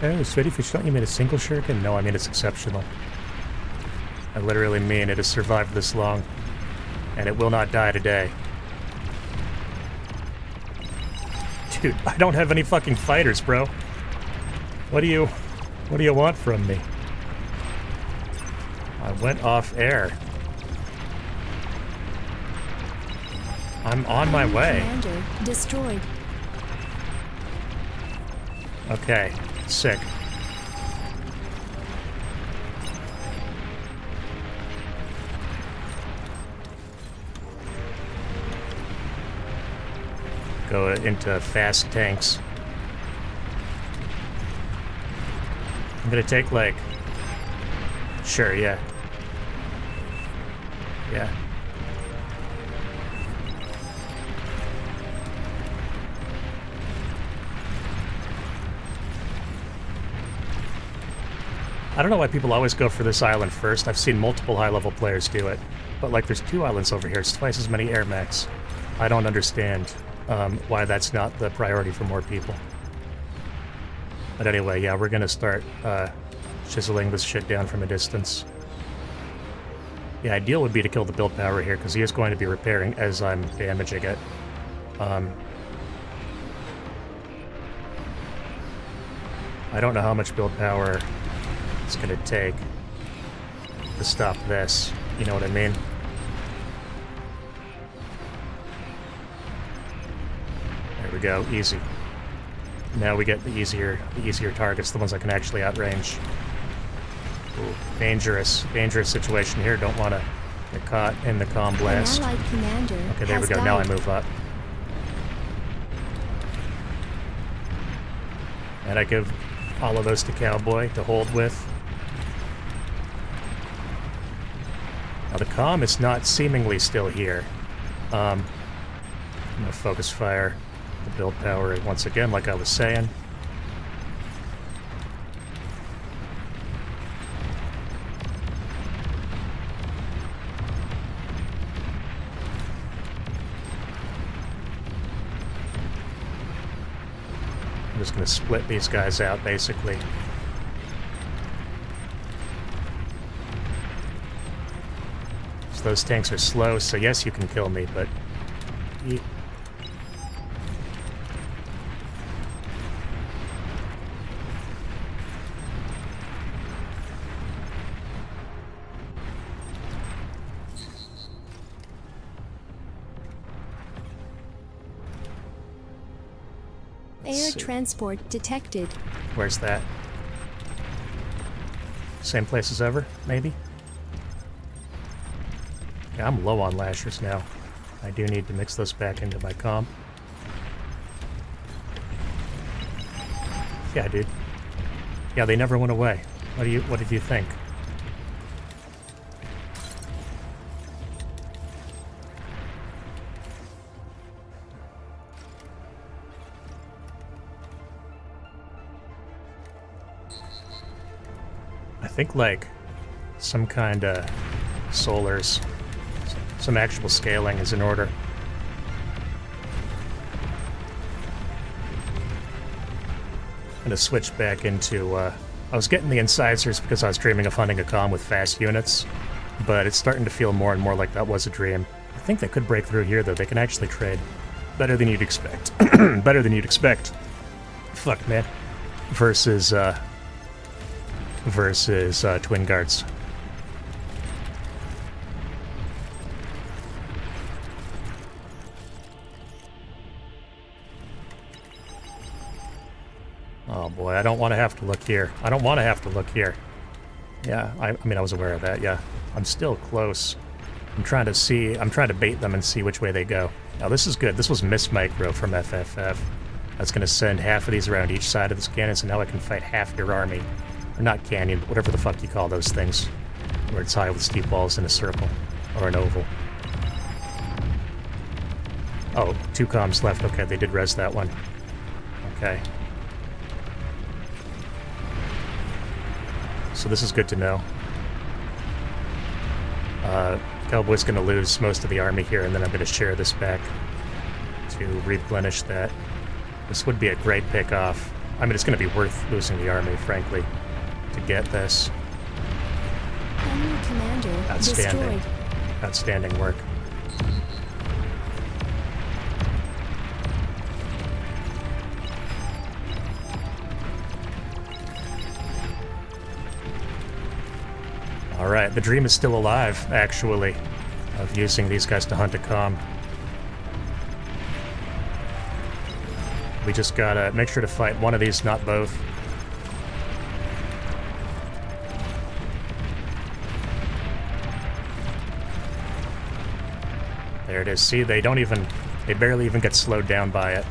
Oh, Sweaty Fish, thought you made a single shuriken? No, I mean it's exceptional. I literally mean it has survived this long, and it will not die today. Dude, I don't have any fucking fighters, bro. What do you want from me? I went off air. I'm on my way. Commander destroyed. Okay, sick. Go into fast tanks. I'm gonna take like... Sure, yeah. Yeah. I don't know why people always go for this island first. I've seen multiple high-level players do it. But like there's 2 islands over here, it's twice as many air mechs. I don't understand why that's not the priority for more people. But anyway, yeah, we're gonna start chiseling this shit down from a distance. The ideal would be to kill the build power here, because he is going to be repairing as I'm damaging it. I don't know how much build power it's gonna take to stop this, you know what I mean? There we go, easy. Now we get the easier targets, the ones I can actually outrange. Ooh, dangerous situation here. Don't want to get caught in the comm blast. An allied commander Okay, there we go. has Now I died. move up. And I give all of those to Cowboy to hold with. Now the comm is not seemingly still here. I'm going to focus fire the build power once again, like I was saying. I'm just going to split these guys out, basically. So those tanks are slow, so yes, you can kill me, but... Air transport detected. Where's that? Same place as ever, maybe? Yeah, I'm low on lashers now. I do need to mix those back into my comm. Yeah, dude. Yeah, they never went away. What did you think? I think like some kind of solars, some actual scaling is in order. I'm gonna switch back into, I was getting the incisors because I was dreaming of hunting a comm with fast units, but it's starting to feel more and more like that was a dream. I think they could break through here though, they can actually trade. Better than you'd expect. Better than you'd expect. Fuck, man. Versus Twin Guards. Oh boy, I don't want to have to look here. I don't want to have to look here. Yeah, I mean, I was aware of that, yeah. I'm still close. I'm trying to bait them and see which way they go. Now this is good. This was Miss Micro from FFF. That's going to send half of these around each side of this canyon, so now I can fight half your army. Or not canyon, but whatever the fuck you call those things. Where it's high with steep walls in a circle. Or an oval. Oh, 2 comms left. Okay, they did res that one. Okay. So this is good to know. Cowboy's going to lose most of the army here, and then I'm going to share this back to replenish that. This would be a great pick-off. I mean, it's going to be worth losing the army, frankly, to get this. Enemy commander Outstanding. destroyed. Outstanding work. Alright, the dream is still alive, actually, of using these guys to hunt a comm. We just gotta make sure to fight one of these, not both. There it is. See, they barely even get slowed down by it.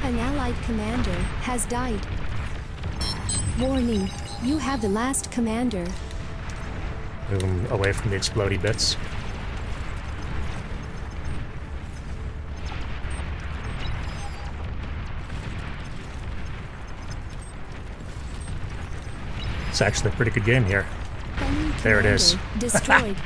An allied commander has died. Warning, you have the last commander. Move them away from the explodey bits. It's actually a pretty good game here. Enemy There it is. commander destroyed.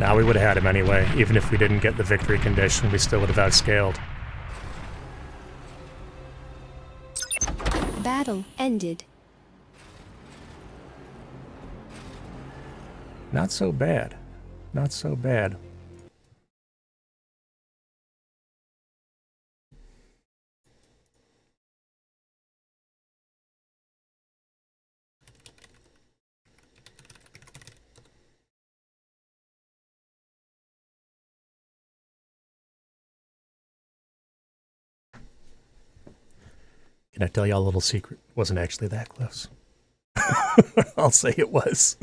Now we would have had him anyway. Even if we didn't get the victory condition, we still would have outscaled. Battle ended. Not so bad. Not so bad. Can I tell y'all a little secret? It wasn't actually that close. I'll say it was.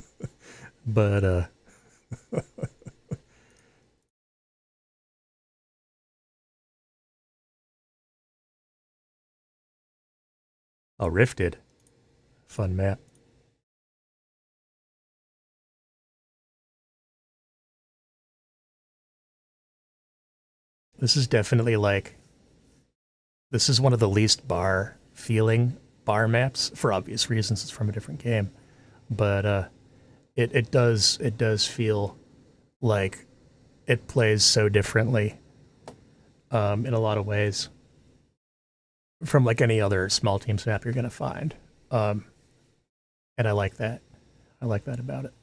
But, Oh, Rifted. Fun map. This is definitely like... This is one of the least bar feeling bar maps, for obvious reasons. It's from a different game, but it does feel like it plays so differently in a lot of ways from like any other small teams map you're gonna find, and I like that. I like that about it.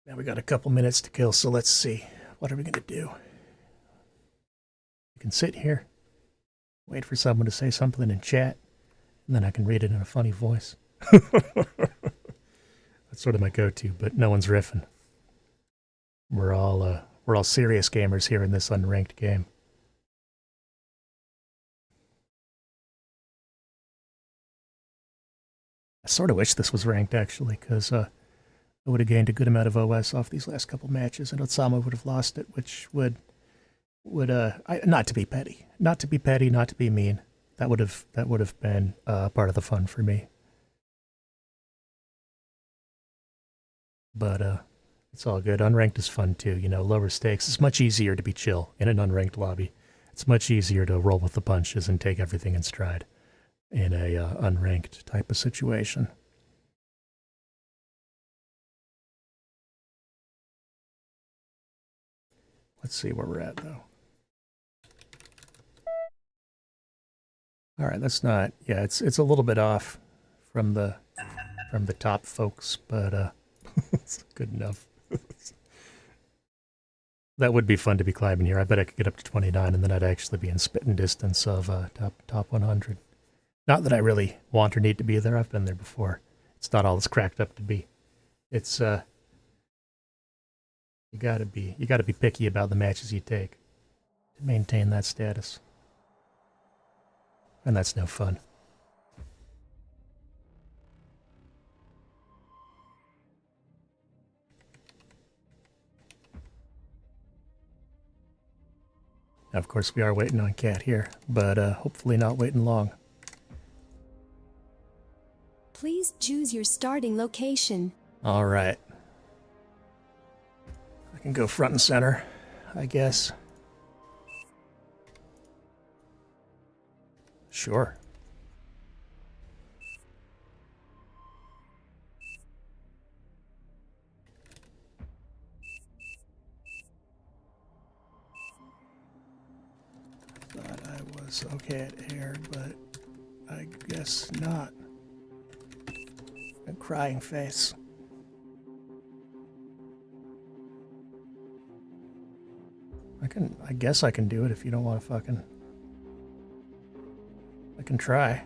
Now we got a couple minutes to kill, so let's see. What are we gonna do? We can sit here, wait for someone to say something in chat, and then I can read it in a funny voice. That's sort of my go-to, but no one's riffing. We're all serious gamers here in this unranked game. I sort of wish this was ranked, actually, because I would have gained a good amount of OS off these last couple matches, and Otsama would have lost it, which would not to be petty, not to be mean. That would have been part of the fun for me. But it's all good. Unranked is fun too, you know, lower stakes. It's much easier to be chill in an unranked lobby. It's much easier to roll with the punches and take everything in stride in a unranked type of situation. Let's see where we're at, though. All right, that's not... Yeah, it's a little bit off from the top folks, but it's good enough. That would be fun to be climbing here. I bet I could get up to 29 and then I'd actually be in spitting distance of top 100. Not that I really want or need to be there. I've been there before. It's not all it's cracked up to be. It's you gotta be picky about the matches you take to maintain that status. And that's no fun. Now, of course, we are waiting on Cat here, but hopefully not waiting long. Please choose your starting location. All right. I can go front and center, I guess. Sure. Thought I was okay at air, but I guess not. A crying face. I guess I can do it if you don't want to fucking... I can try.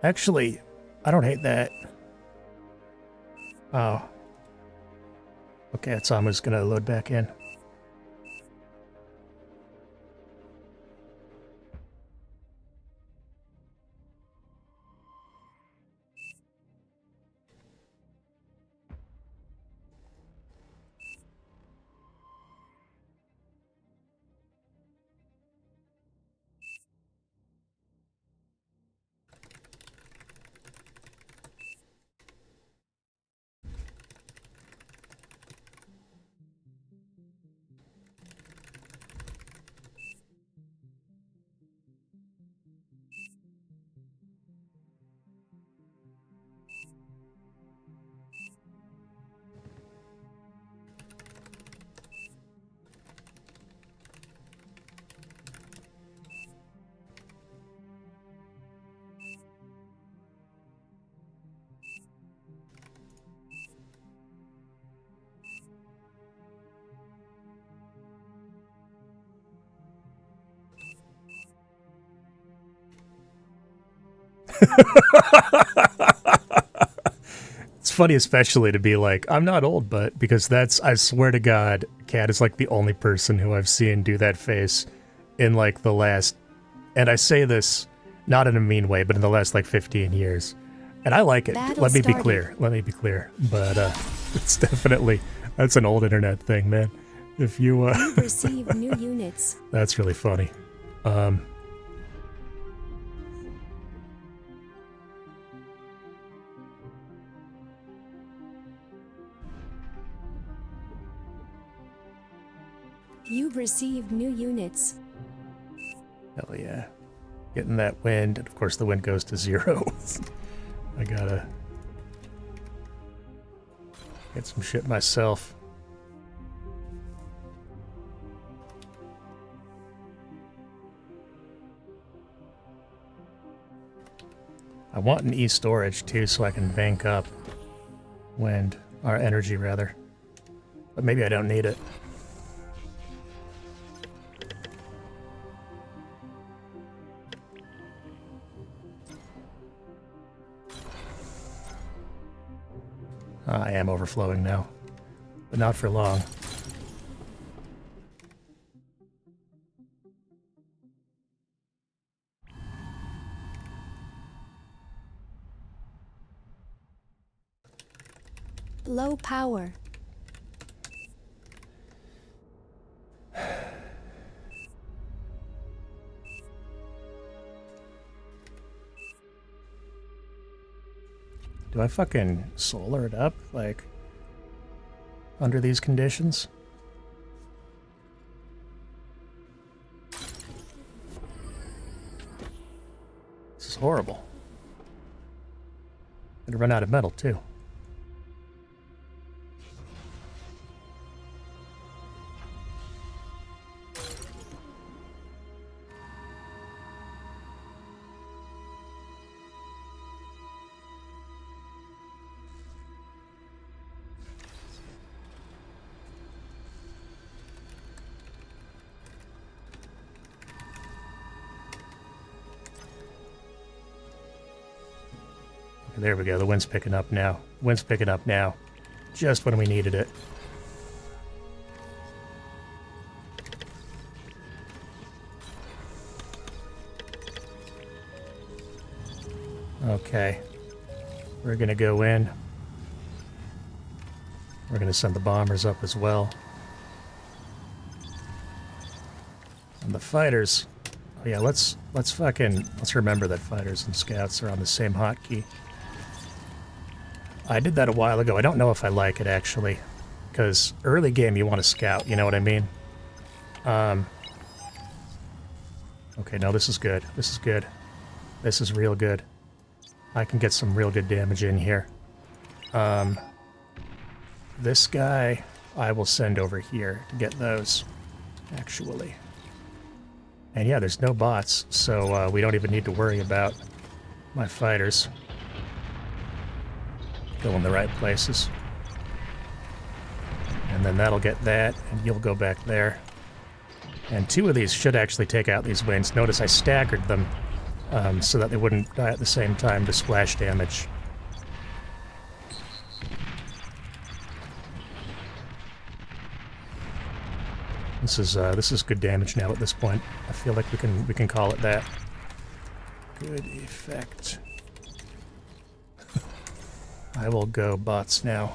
Actually, I don't hate that. Oh. Okay, so I'm just gonna load back in. It's funny, especially to be like, I'm not old, but because that's, I swear to God, Cat is like the only person who I've seen do that face in like the last, and I say this not in a mean way, but in the last like 15 years. And I like it. Let me be clear. But it's definitely, that's an old internet thing, man. If you receive new units. That's really funny. You've received new units. Hell yeah. Getting that wind, and of course the wind goes to 0. I gotta get some shit myself. I want an e-storage too so I can bank up wind, or energy rather. But maybe I don't need it. I am overflowing now, but not for long. Low power. Do I fucking solar it up, like, under these conditions? This is horrible. Gonna run out of metal, too. There we go. The wind's picking up now. Wind's picking up now. Just when we needed it. Okay. We're going to go in. We're going to send the bombers up as well. And the fighters... Oh yeah, let's remember that fighters and scouts are on the same hotkey. I did that a while ago. I don't know if I like it, actually. Because early game, you want to scout, you know what I mean? Okay, no, this is good. This is good. This is real good. I can get some real good damage in here. This guy, I will send over here to get those, actually. And yeah, there's no bots, so we don't even need to worry about my fighters going the right places. And then that'll get that, and you'll go back there. And 2 of these should actually take out these wings. Notice I staggered them so that they wouldn't die at the same time to splash damage. This is good damage now at this point. I feel like we can call it that. Good effect. I will go bots now.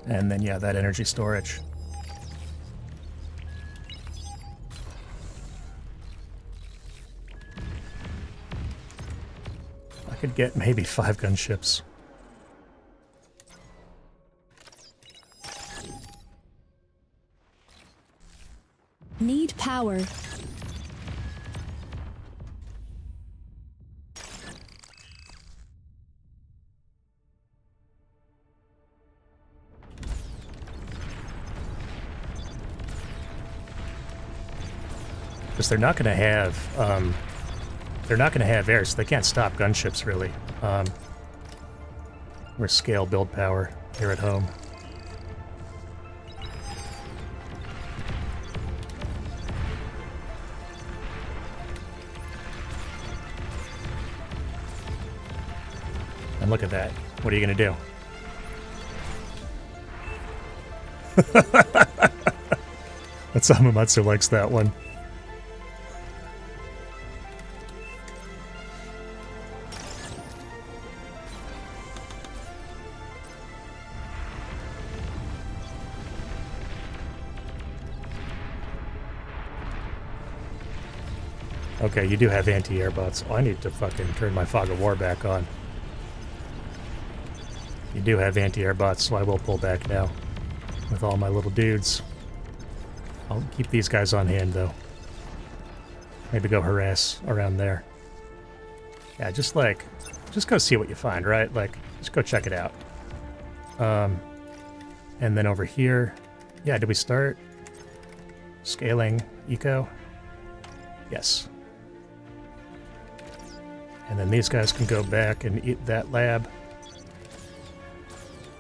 And then, yeah, that energy storage. I could get maybe 5 gunships. Need power. Because they're not going to have air, so they can't stop gunships, really. We're scale build power here at home. And look at that. What are you going to do? That's Hamamatsu likes that one. Okay, you do have anti-air bots. Oh, I need to fucking turn my Fog of War back on. You do have anti-air bots, so I will pull back now with all my little dudes. I'll keep these guys on hand, though. Maybe go harass around there. Yeah, just go see what you find, right? Like, just go check it out. And then over here, yeah, did we start scaling eco? Yes. And then these guys can go back and eat that lab.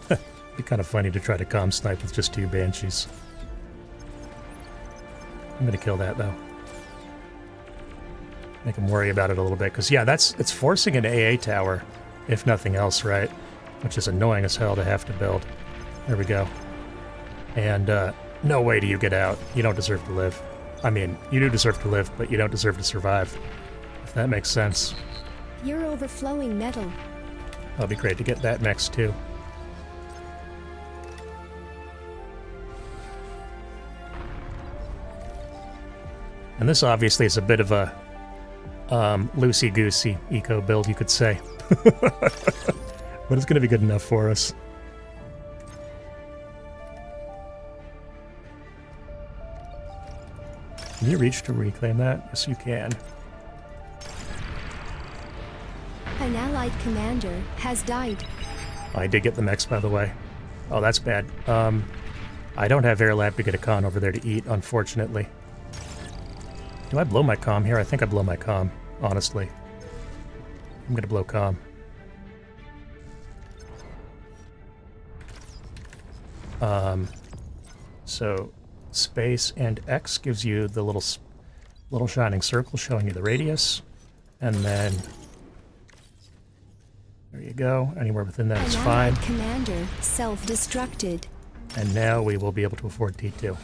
Be kind of funny to try to comm snipe with just 2 banshees. I'm gonna kill that though. Make him worry about it a little bit, because yeah, it's forcing an AA tower, if nothing else, right? Which is annoying as hell to have to build. There we go. And no way do you get out. You don't deserve to live. I mean, you do deserve to live, but you don't deserve to survive. If that makes sense. You're overflowing metal. That'll be great to get that next too. And this obviously is a bit of a loosey-goosey eco build, you could say. But it's going to be good enough for us. Can you reach to reclaim that? Yes, you can. An allied commander has died. I did get the mechs, by the way. Oh, that's bad. I don't have airlap to get a con over there to eat, unfortunately. Do I blow my comm here? I think I blow my comm, honestly. I'm gonna blow comm. So space and X gives you the little shining circle showing you the radius, and then there you go. Anywhere within that is fine. Allied commander self-destructed. And now we will be able to afford T2.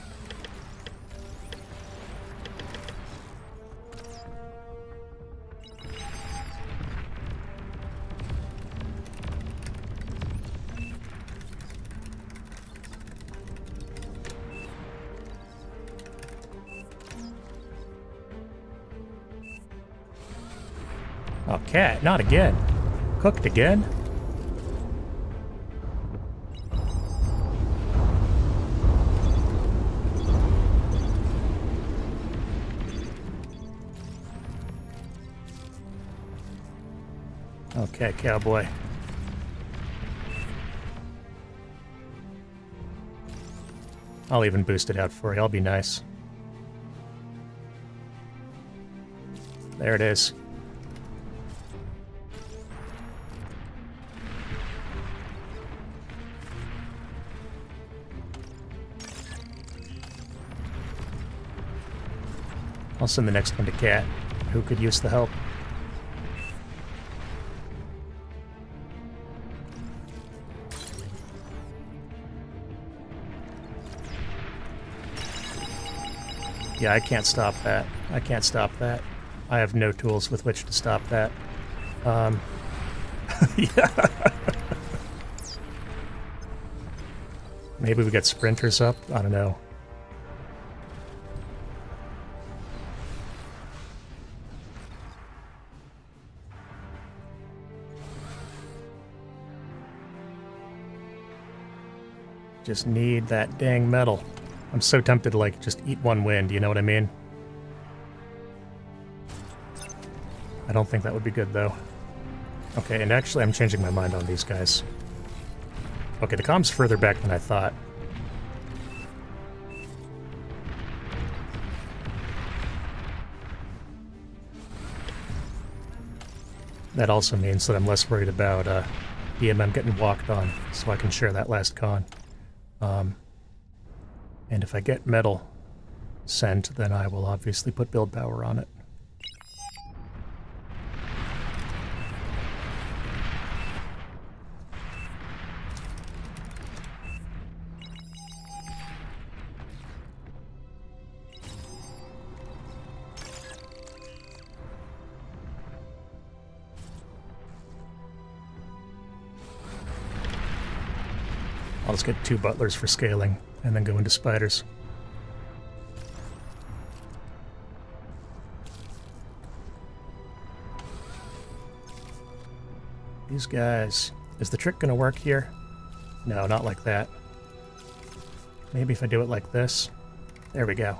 Oh, cat, not again. Cooked again? Okay, cowboy. I'll even boost it out for you. I'll be nice. There it is. I'll send the next one to Cat, who could use the help. Yeah, I can't stop that. I can't stop that. I have no tools with which to stop that. Yeah. Maybe we get sprinters up? I don't know. Just need that dang metal. I'm so tempted to, like, just eat one wind, you know what I mean? I don't think that would be good, though. Okay, and actually I'm changing my mind on these guys. Okay, the comm's further back than I thought. That also means that I'm less worried about EMM getting walked on, so I can share that last con. And if I get metal sent, then I will obviously put build power on it. I'll just get 2 butlers for scaling, and then go into spiders. These guys... Is the trick gonna work here? No, not like that. Maybe if I do it like this. There we go.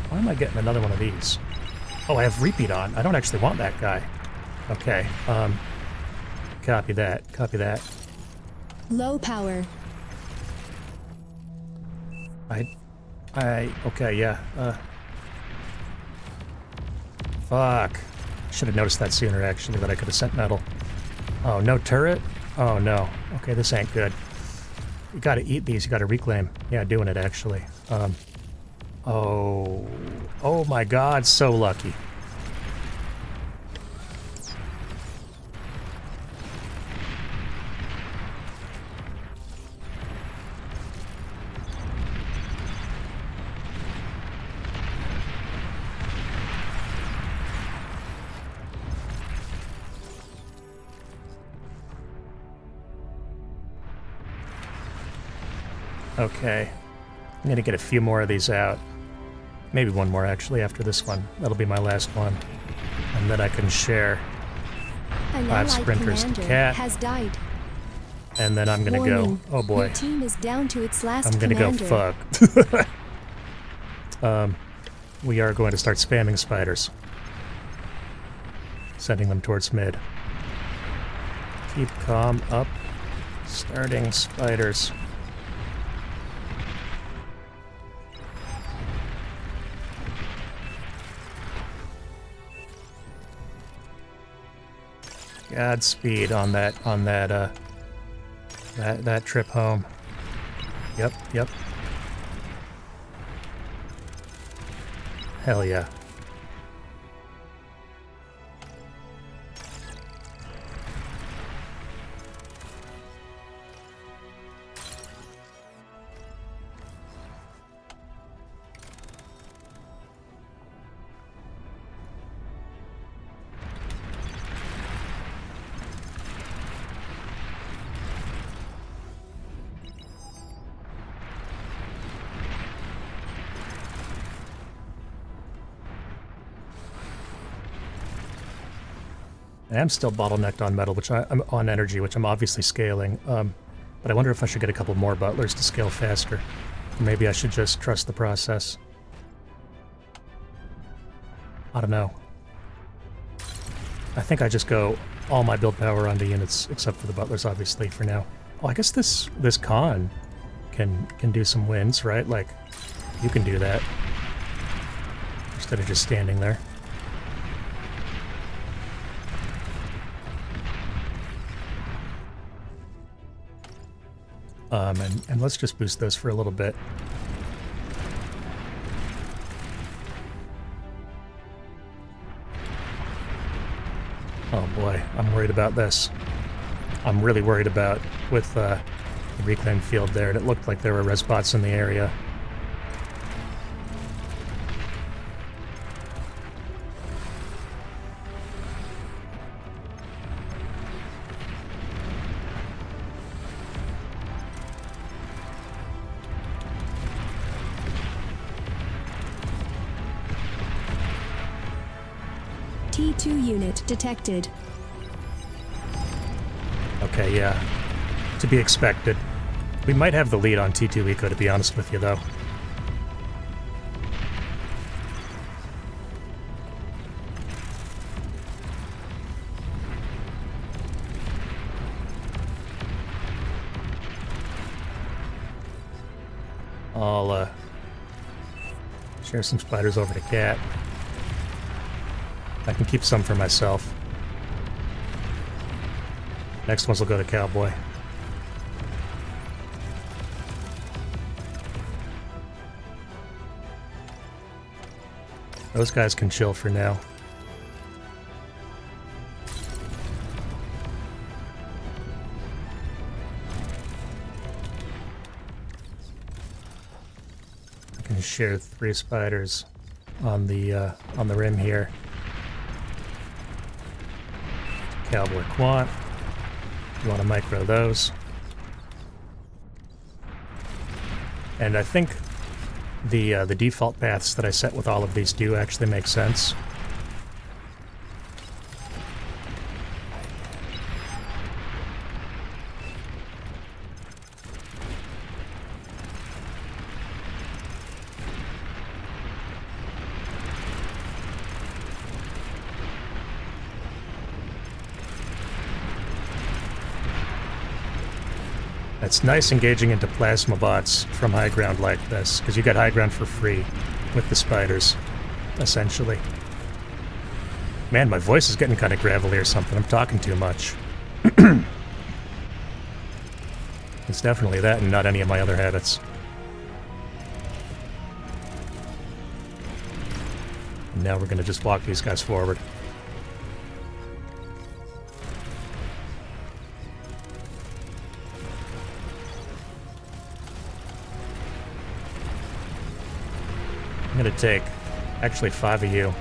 Why am I getting another one of these? Oh, I have repeat on. I don't actually want that guy. Okay, copy that, copy that. Low power. Okay, yeah, fuck. Should have noticed that sooner, actually, that I could have sent metal. Oh, no turret? Oh, no. Okay, this ain't good. You gotta eat these, you gotta reclaim. Yeah, doing it, actually. Oh my god, so lucky. Okay, I'm gonna get a few more of these out. Maybe one more, actually, after this one. That'll be my last one. And then I can share An 5 allied sprinters to commander Cat. has died. And then I'm gonna Warning. go... Oh boy. Your team is down to its last I'm gonna commander. go fuck. We are going to start spamming spiders. sending them towards mid. Keep calm up. Starting spiders. Godspeed on that that trip home. Yep. Hell yeah. I am still bottlenecked on metal, I'm on energy, which I'm obviously scaling. But I wonder if I should get a couple more butlers to scale faster. Or maybe I should just trust the process. I don't know. I think I just go all my build power onto units, except for the butlers, obviously, for now. Oh, I guess this con can do some wins, right? Like, you can do that instead of just standing there. And let's just boost those for a little bit. Oh boy, I'm worried about this. I'm really worried about with the reclaim field there, and it looked like there were res bots in the area. T2 unit detected. Okay, yeah. To be expected. We might have the lead on T2 Eco, to be honest with you, though. I'll, share some spiders over to Cat. I can keep some for myself. Next ones will go to Cowboy. Those guys can chill for now. I can share 3 spiders on the rim here. Cowboy Quant. You want to micro those. And I think the default paths that I set with all of these do actually make sense. It's nice engaging into plasma bots from high ground like this, because you get high ground for free with the spiders, essentially. Man, my voice is getting kind of gravelly or something. I'm talking too much. It's definitely that and not any of my other habits. And now we're going to just walk these guys forward. I'm going to take actually 5 of you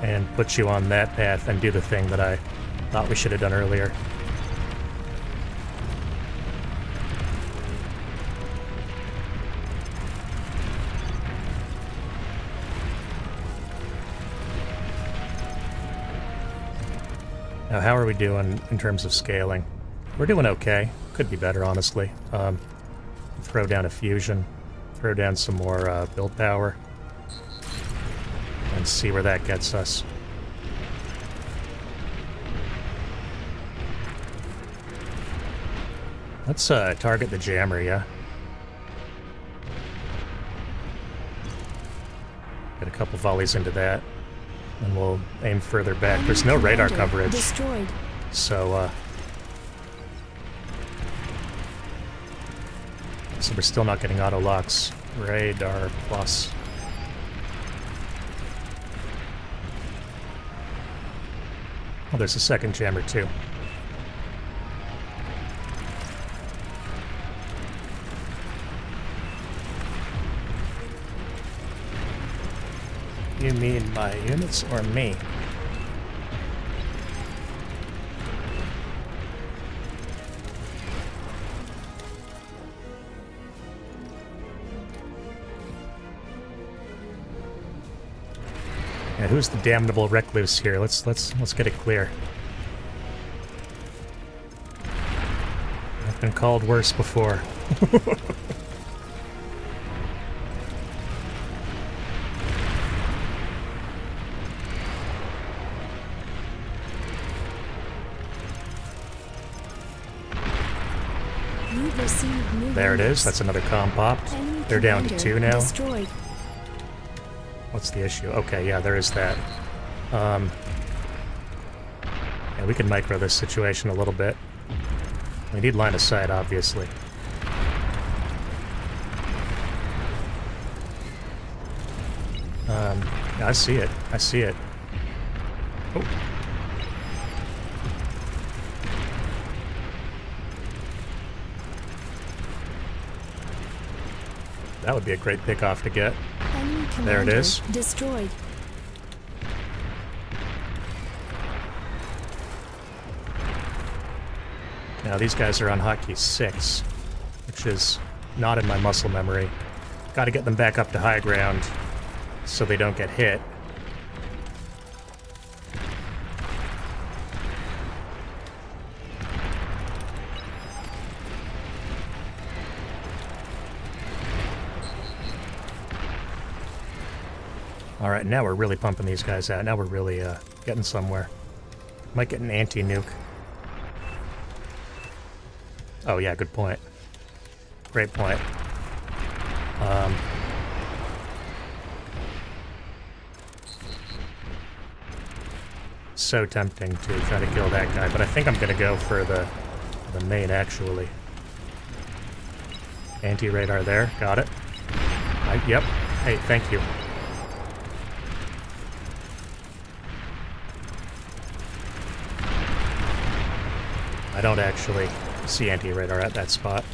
and put you on that path and do the thing that I thought we should have done earlier. Now, how are we doing in terms of scaling? We're doing okay. Could be better, honestly. Throw down a fusion, throw down some more build power, and see where that gets us. Let's target the jammer, yeah? Get a couple volleys into that. And we'll aim further back. There's no radar coverage. Destroyed. So we're still not getting auto locks. Radar plus. Oh, there's a second jammer too. You mean my units or me? Yeah, who's the damnable recluse here? Let's get it clear. I've been called worse before. You've received new There it units. is. That's another comm popped. Enemy They're down to commander 2 now. Destroyed. What's the issue? Okay, yeah, there is that. Yeah, we can micro this situation a little bit. We need line of sight, obviously. Yeah, I see it. I see it. Oh. That would be a great pickoff to get. Enemy There it commander is. Destroyed. Now these guys are on hotkey 6, which is not in my muscle memory. Gotta get them back up to high ground so they don't get hit. Alright, now we're really pumping these guys out. Now we're really getting somewhere. Might get an anti-nuke. Oh yeah, good point. Great point. So tempting to try to kill that guy, but I think I'm gonna go for the main actually. Anti-radar there, got it. Yep. Hey, thank you. I don't actually see anti-radar at that spot.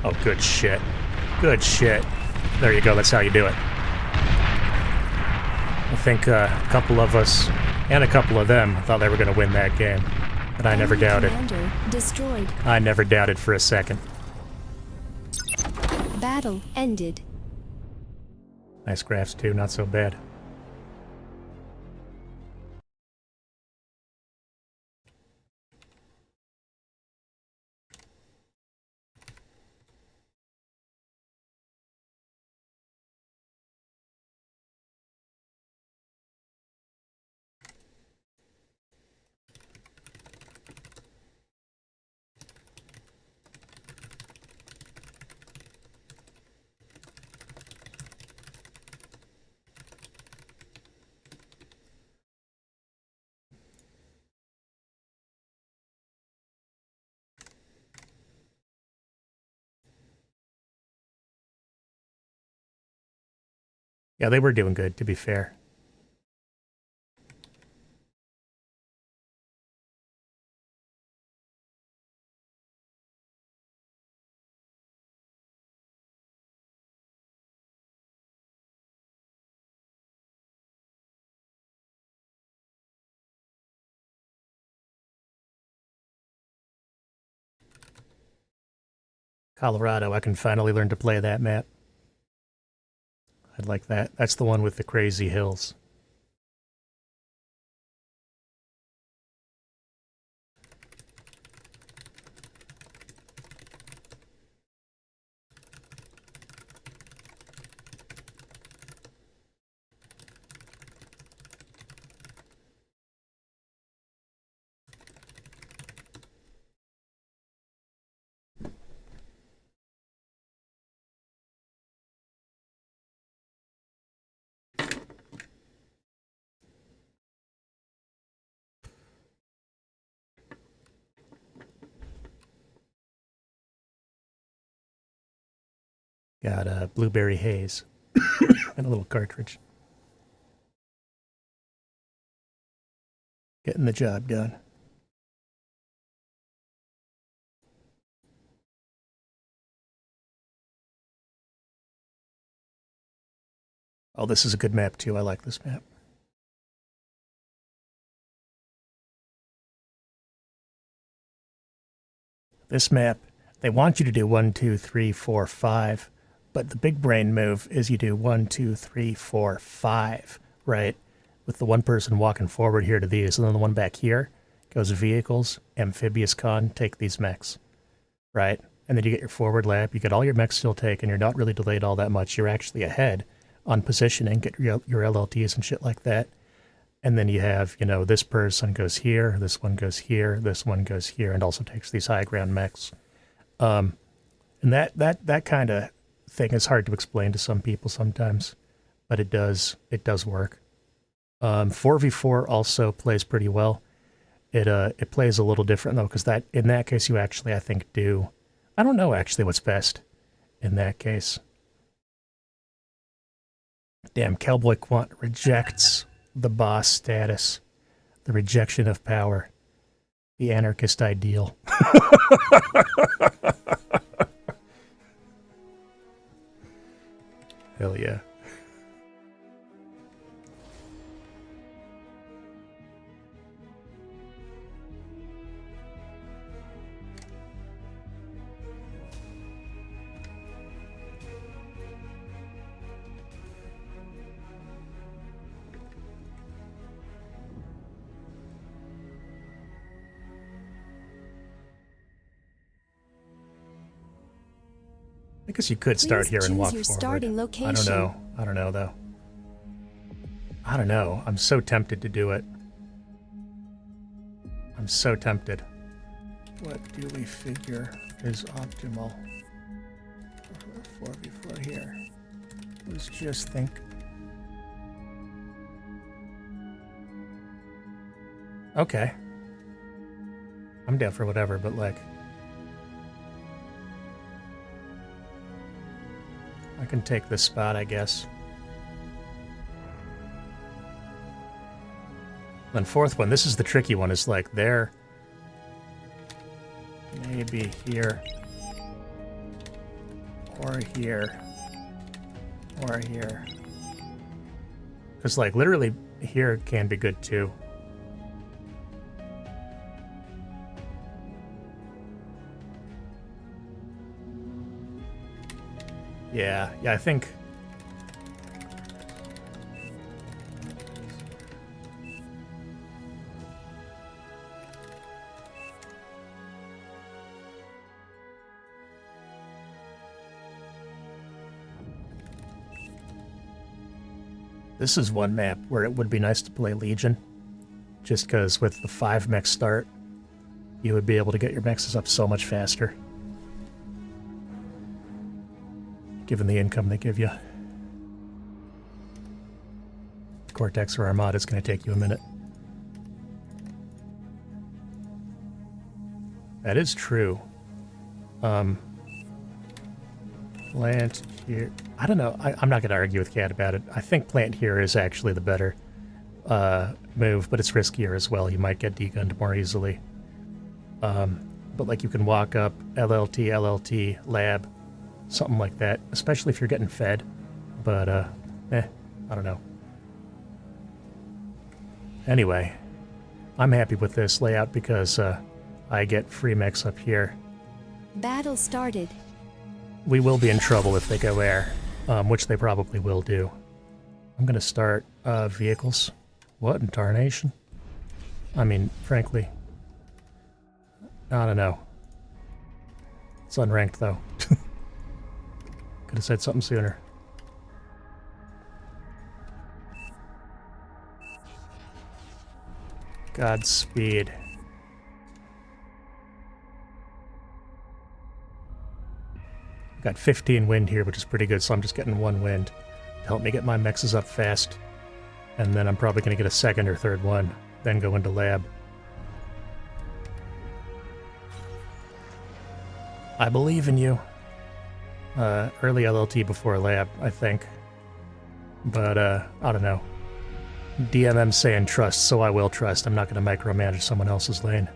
Oh, good shit. Good shit. There you go, that's how you do it. I think a couple of us, and a couple of them, thought they were going to win that game. But I never Enemy doubted. commander destroyed. I never doubted for a second. Battle ended. Nice graphs too, not so bad. Yeah, they were doing good, to be fair. Colorado, I can finally learn to play that map. I'd like that. That's the one with the crazy hills. Got a blueberry haze and a little cartridge. Getting the job done. Oh, this is a good map too. I like this map. This map, they want you to do 1, 2, 3, 4, 5, but the big brain move is you do 1, 2, 3, 4, 5, right? With the one person walking forward here to these, and then the one back here goes vehicles, amphibious con, take these mechs, right? And then you get your forward lap, you get all your mechs still taken, you're not really delayed all that much, you're actually ahead on positioning, get your LLTs and shit like that. And then you have, you know, this person goes here, this one goes here, this one goes here, and also takes these high ground mechs. And that kind of thing is hard to explain to some people sometimes, but it does work. 4v4 also plays pretty well. It plays a little different though, because that in that case you actually I think do. I don't know actually what's best in that case. Damn, Cowboy Quant rejects the boss status, the rejection of power, the anarchist ideal. Hell yeah. I guess you could start here and walk your forward. starting location. I don't know though. I don't know. I'm so tempted to do it. I'm so tempted. What do we figure is optimal for 4v4 here? Let's just think. Okay. I'm down for whatever, but like, I can take this spot, I guess. Then fourth one, this is the tricky one, is like there, maybe here, or here, or here. Because like literally here can be good too. Yeah, I think... This is one map where it would be nice to play Legion, just because with the 5 mech start, you would be able to get your mechs up so much faster, given the income they give you. Cortex or Armada is going to take you a minute. That is true. Plant here. I don't know. I'm not going to argue with Cat about it. I think plant here is actually the better move, but it's riskier as well. You might get degunned more easily. But like you can walk up LLT, lab, something like that, especially if you're getting fed. But, I don't know. Anyway, I'm happy with this layout because I get free mechs up here. Battle started. we will be in trouble if they go air, which they probably will do. I'm gonna start vehicles. What in tarnation? I mean, frankly, I don't know. It's unranked though. Could have said something sooner. Godspeed. Got 15 wind here, which is pretty good, so I'm just getting 1 wind to help me get my mexes up fast. And then I'm probably going to get a second or third one, then go into lab. I believe in you. Early LLT before lab, I think. But, I don't know. DMM saying trust, so I will trust. I'm not going to micromanage someone else's lane.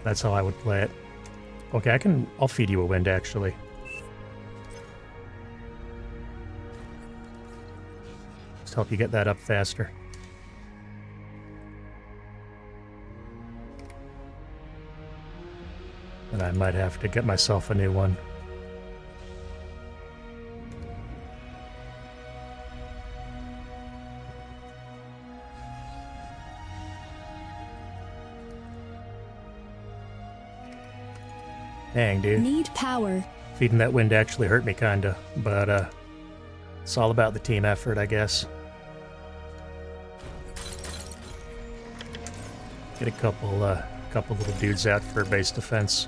That's how I would play it. Okay, I'll feed you a wind, actually. Just help you get that up faster. And I might have to get myself a new one. Dang, dude. Need power. Feeding that wind actually hurt me, kinda. But, it's all about the team effort, I guess. Get a couple little dudes out for base defense.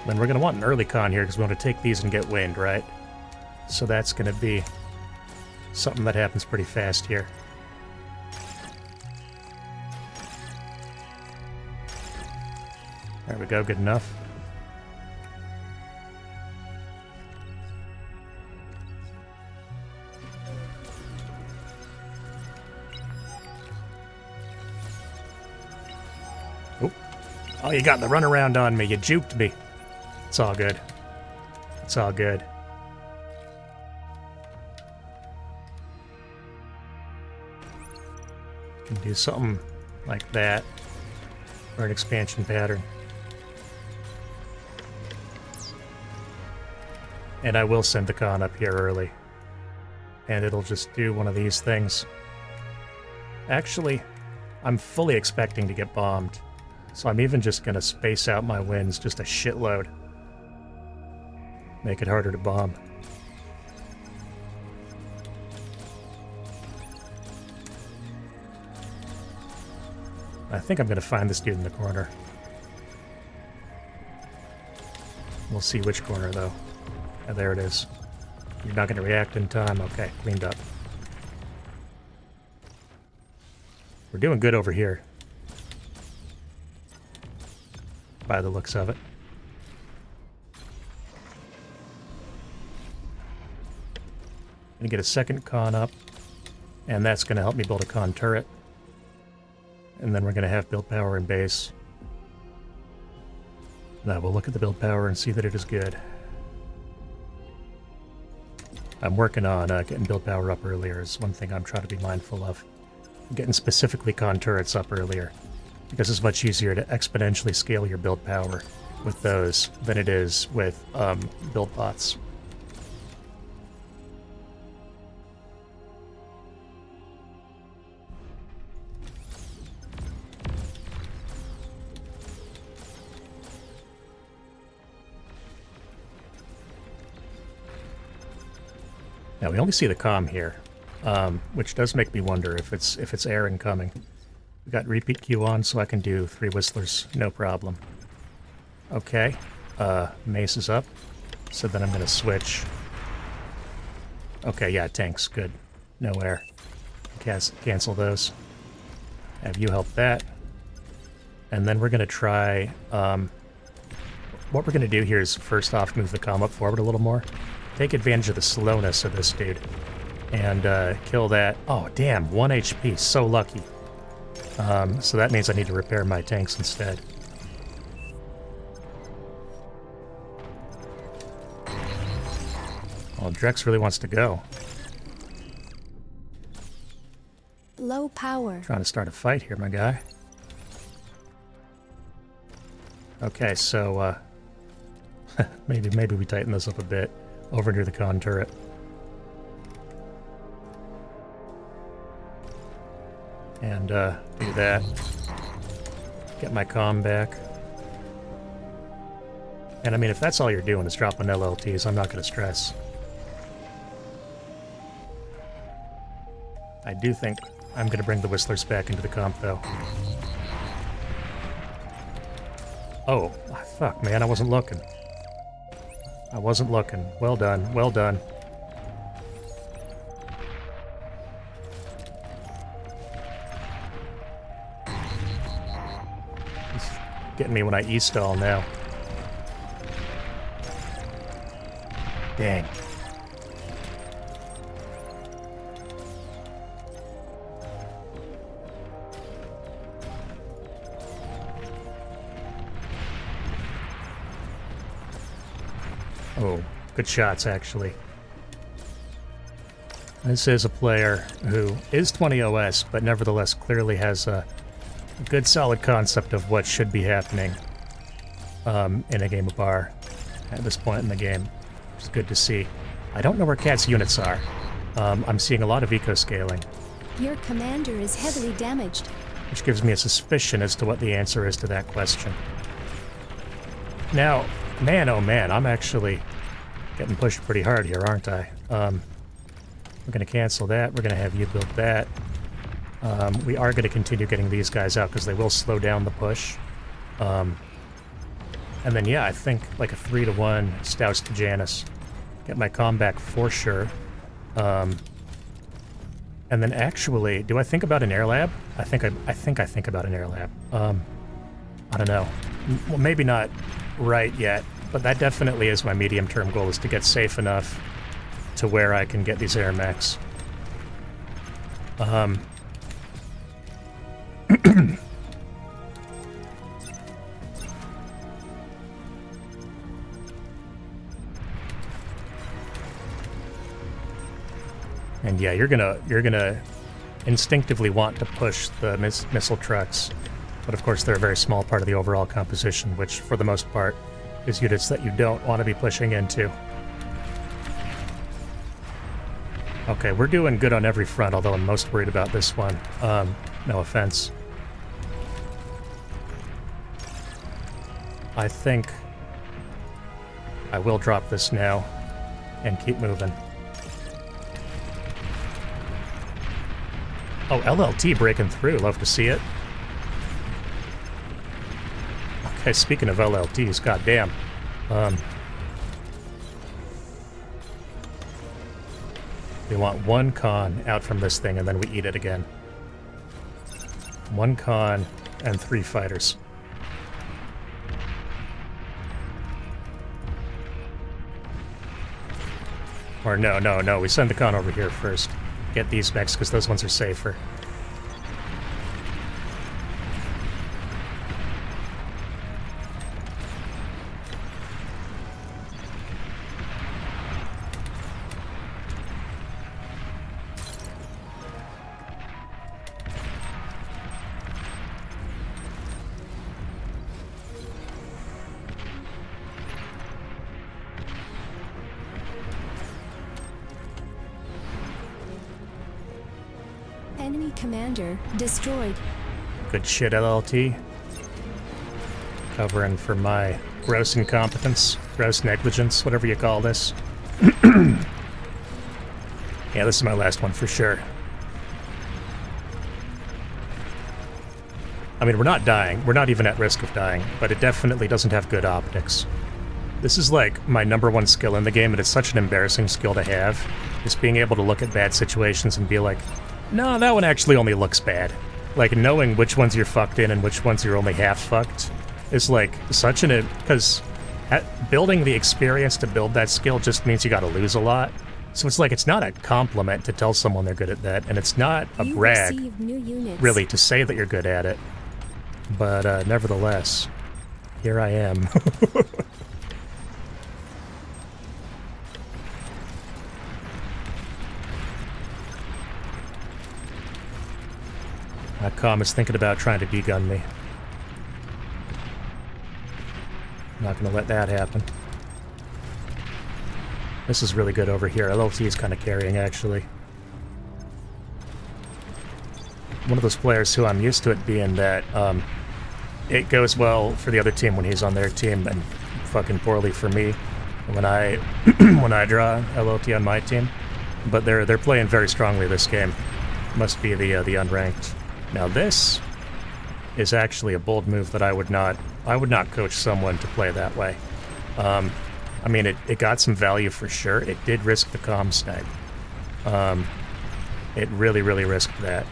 Then we're gonna want an early con here, because we want to take these and get wind, right? So that's gonna be something that happens pretty fast here. There we go, good enough. Oop. Oh, you got the runaround on me. You juked me. It's all good. It's all good. Can do something like that, or an expansion pattern. And I will send the con up here early. And it'll just do one of these things. Actually, I'm fully expecting to get bombed. So I'm even just going to space out my wins just a shitload. Make it harder to bomb. I think I'm going to find this dude in the corner. We'll see which corner, though. Oh, there it is. You're not going to react in time? Okay, cleaned up. We're doing good over here, by the looks of it. Gonna get a second con up, and that's gonna help me build a con turret. And then we're gonna have build power in base. Now we'll look at the build power and see that it is good. I'm working on getting build power up earlier is one thing I'm trying to be mindful of. Getting specifically con turrets up earlier, because it's much easier to exponentially scale your build power with those than it is with build bots. Now we only see the comm here, which does make me wonder if it's air incoming. We got repeat queue on, so I can do 3 whistlers, no problem. Okay, mace is up, so then I'm gonna switch. Okay, yeah, tanks, good. No air. Cancel those. Have you help that. And then we're gonna try, what we're gonna do here is first off move the comm up forward a little more. Take advantage of the slowness of this dude. And kill that. Oh, damn, 1 HP, so lucky. So that means I need to repair my tanks instead. Well, Drex really wants to go. Low power. Trying to start a fight here, my guy. Okay, so, maybe we tighten this up a bit. Over near the con turret. And, do that. Get my comm back. And I mean, if that's all you're doing is dropping LLTs, I'm not gonna stress. I do think I'm gonna bring the Whistlers back into the comp, though. Oh, fuck, man, I wasn't looking. I wasn't looking. Well done, well done. He's getting me when I E-stall now. Dang. Oh, good shots, actually. This is a player who is 20 OS, but nevertheless clearly has a good solid concept of what should be happening in a game of bar at this point in the game, which is good to see. I don't know where Cat's units are. I'm seeing a lot of eco-scaling. Your commander is heavily damaged. Which gives me a suspicion as to what the answer is to that question. Now, man, oh man, I'm actually getting pushed pretty hard here, aren't I? We're going to cancel that. We're going to have you build that. We are going to continue getting these guys out because they will slow down the push. And then, yeah, I think like a 3-to-1 Stouse to Janus. Get my comm back for sure. And then actually, do I think about an air lab? I think I think about an air lab. I don't know. Well, maybe not right yet, but that definitely is my medium-term goal, is to get safe enough to where I can get these air mechs. And yeah, you're gonna instinctively want to push the missile trucks, but of course they're a very small part of the overall composition, which for the most part is units that you don't want to be pushing into. Okay, we're doing good on every front, although I'm most worried about this one. No offense. I think I will drop this now and keep moving. Oh, LLT breaking through. Love to see it. Okay, speaking of LLTs, goddamn. We want one con out from this thing, and then we eat it again. One con and 3 fighters. Or no, we send the con over here first. Get these mechs, because those ones are safer. Enemy commander destroyed. Good shit, LLT. Covering for my gross incompetence, gross negligence, whatever you call this. Yeah, this is my last one for sure. I mean, we're not dying. We're not even at risk of dying, but it definitely doesn't have good optics. This is like my #1 skill in the game, and it's such an embarrassing skill to have. Just being able to look at bad situations and be like, no, that one actually only looks bad. Like, knowing which ones you're fucked in and which ones you're only half fucked is like such an... Because building the experience to build that skill just means you gotta lose a lot. So it's like, it's not a compliment to tell someone they're good at that, and it's not a brag, really, to say that you're good at it. But nevertheless, here I am. That comm is thinking about trying to degun me. Not gonna let that happen. This is really good over here. LLT is kind of carrying, actually. One of those players who I'm used to it being that it goes well for the other team when he's on their team and fucking poorly for me when I when I draw LLT on my team. But they're playing very strongly this game. Must be the unranked. Now this is actually a bold move that I would not coach someone to play that way. I mean, it got some value for sure. It did risk the comm snipe. It really, really risked that.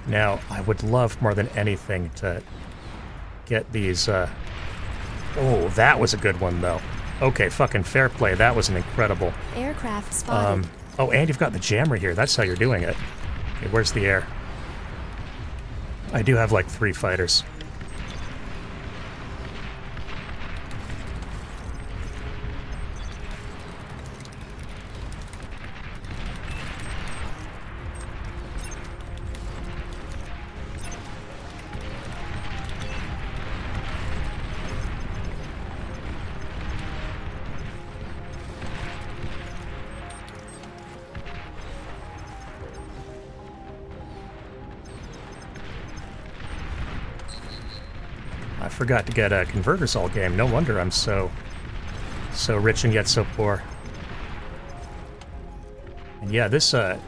Now, I would love more than anything to get these, Oh, that was a good one, though. Okay, fucking fair play. That was an incredible... Aircraft spotted. Oh, and you've got the jammer here. That's how you're doing it. Okay, where's the air? I do have, like, 3 fighters. I forgot to get converters all game. No wonder I'm so rich and yet so poor. And yeah, this, I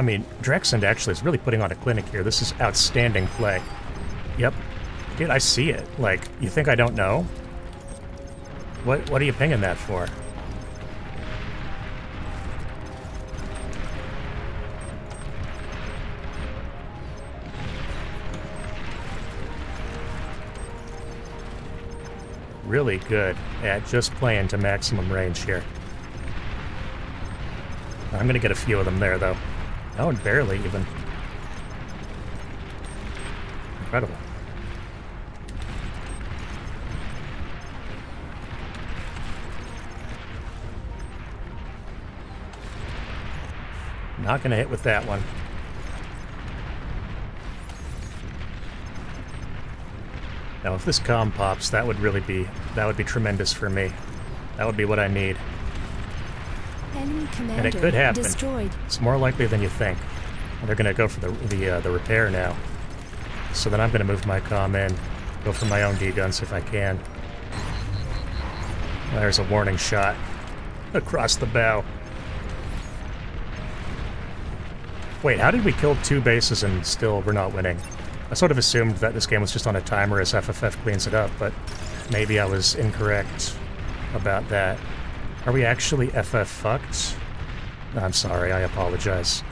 mean, Drexend actually is really putting on a clinic here. This is outstanding play. Yep. Dude, I see it. Like, you think I don't know? What are you pinging that for? Really good at just playing to maximum range here. I'm gonna get a few of them there, though. Oh, and barely even. Incredible. Not gonna hit with that one. Now, if this comm pops, that would be tremendous for me. That would be what I need. Enemy commander And it could happen. destroyed. It's more likely than you think. They're gonna go for the repair now. So then I'm gonna move my comm in, go for my own D-guns if I can. There's a warning shot across the bow. Wait, how did we kill 2 bases and still we're not winning? I sort of assumed that this game was just on a timer as FFF cleans it up, but maybe I was incorrect about that. Are we actually FF fucked? I'm sorry, I apologize.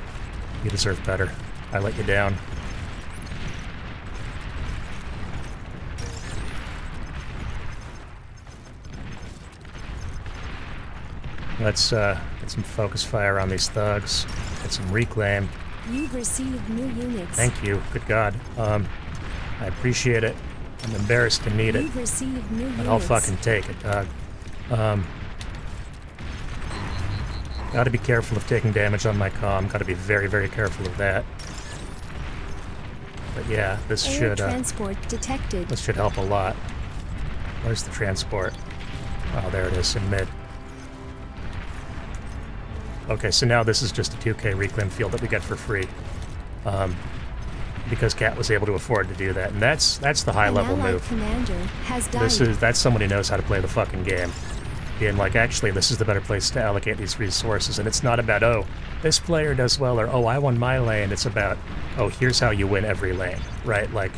You deserve better. I let you down. Let's get some focus fire on these thugs. Get some reclaim. You've received new units. Thank you. Good God. I appreciate it. I'm embarrassed to need it. You've received new units. But I'll fucking take it, dog. Gotta be careful of taking damage on my comm. Gotta be very, very careful of that. But yeah, this Air should transport detected. this should help a lot. Where's the transport? Oh, there it is, in mid. Okay, so now this is just a 2K reclaim field that we get for free. Because Cat was able to afford to do that. And that's the high level An allied move. commander has died. That's someone who knows how to play the fucking game. Being like, actually, this is the better place to allocate these resources. And it's not about, oh, this player does well, or, oh, I won my lane. It's about, oh, here's how you win every lane, right? Like,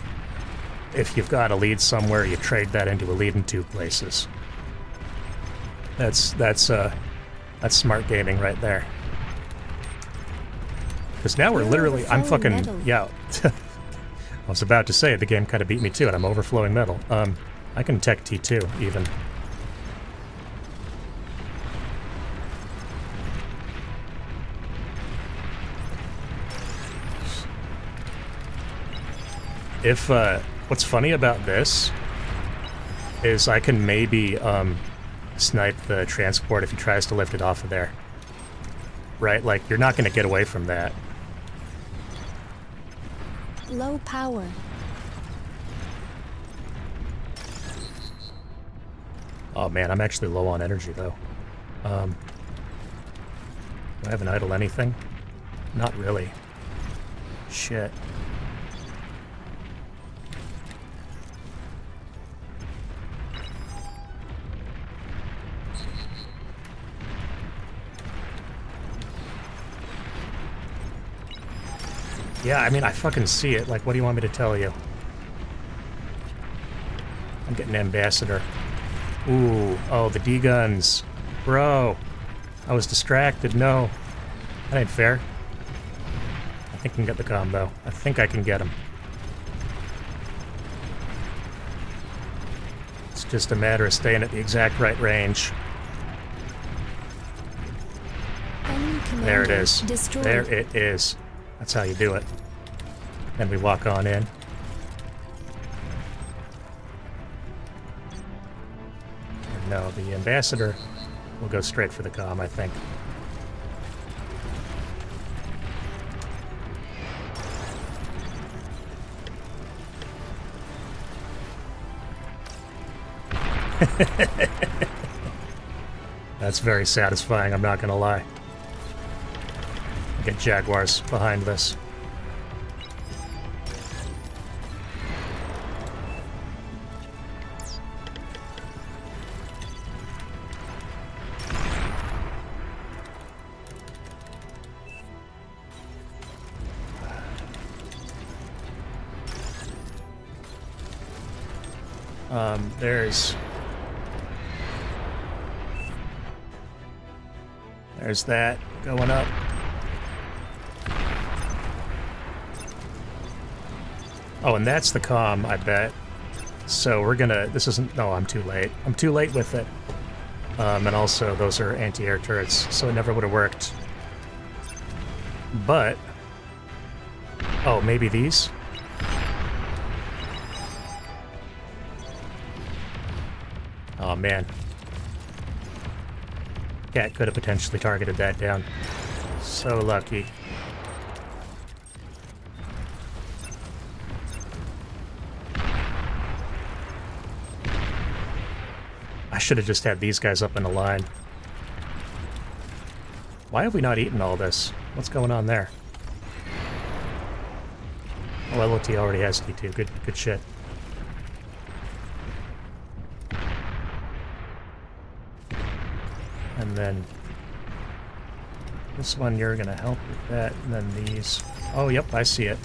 if you've got a lead somewhere, you trade that into a lead in 2 places. That's smart gaming right there. Because now we're You're literally, I'm overflowing fucking, metal. yeah. I was about to say, the game kind of beat me too, and I'm overflowing metal. I can tech T2, even. If, what's funny about this is I can maybe, snipe the transport if he tries to lift it off of there. Right? Like, you're not going to get away from that. Low power. Oh man, I'm actually low on energy though. Do I have an idle anything? Not really. Shit. Yeah, I mean, I fucking see it. Like, what do you want me to tell you? I'm getting Ambassador. Ooh, oh, the D-guns. Bro, I was distracted. No, that ain't fair. I think I can get the combo. I think I can get him. It's just a matter of staying at the exact right range. Enemy commander There it is. destroyed. There it is. That's how you do it. Then we walk on in. No, the Ambassador will go straight for the comm, I think. That's very satisfying, I'm not gonna lie. Get Jaguars behind this. There's that going up. Oh, and that's the comm, I bet. So we're gonna... This isn't... No, I'm too late. I'm too late with it. And also, those are anti-air turrets, so it never would have worked. But... Oh, maybe these? Oh, man. Cat could have potentially targeted that down. So lucky. I should have just had these guys up in a line. Why have we not eaten all this? What's going on there? Oh, LOT already has T2. Good shit. And then this one, you're gonna help with that, and then these. Oh, yep, I see it.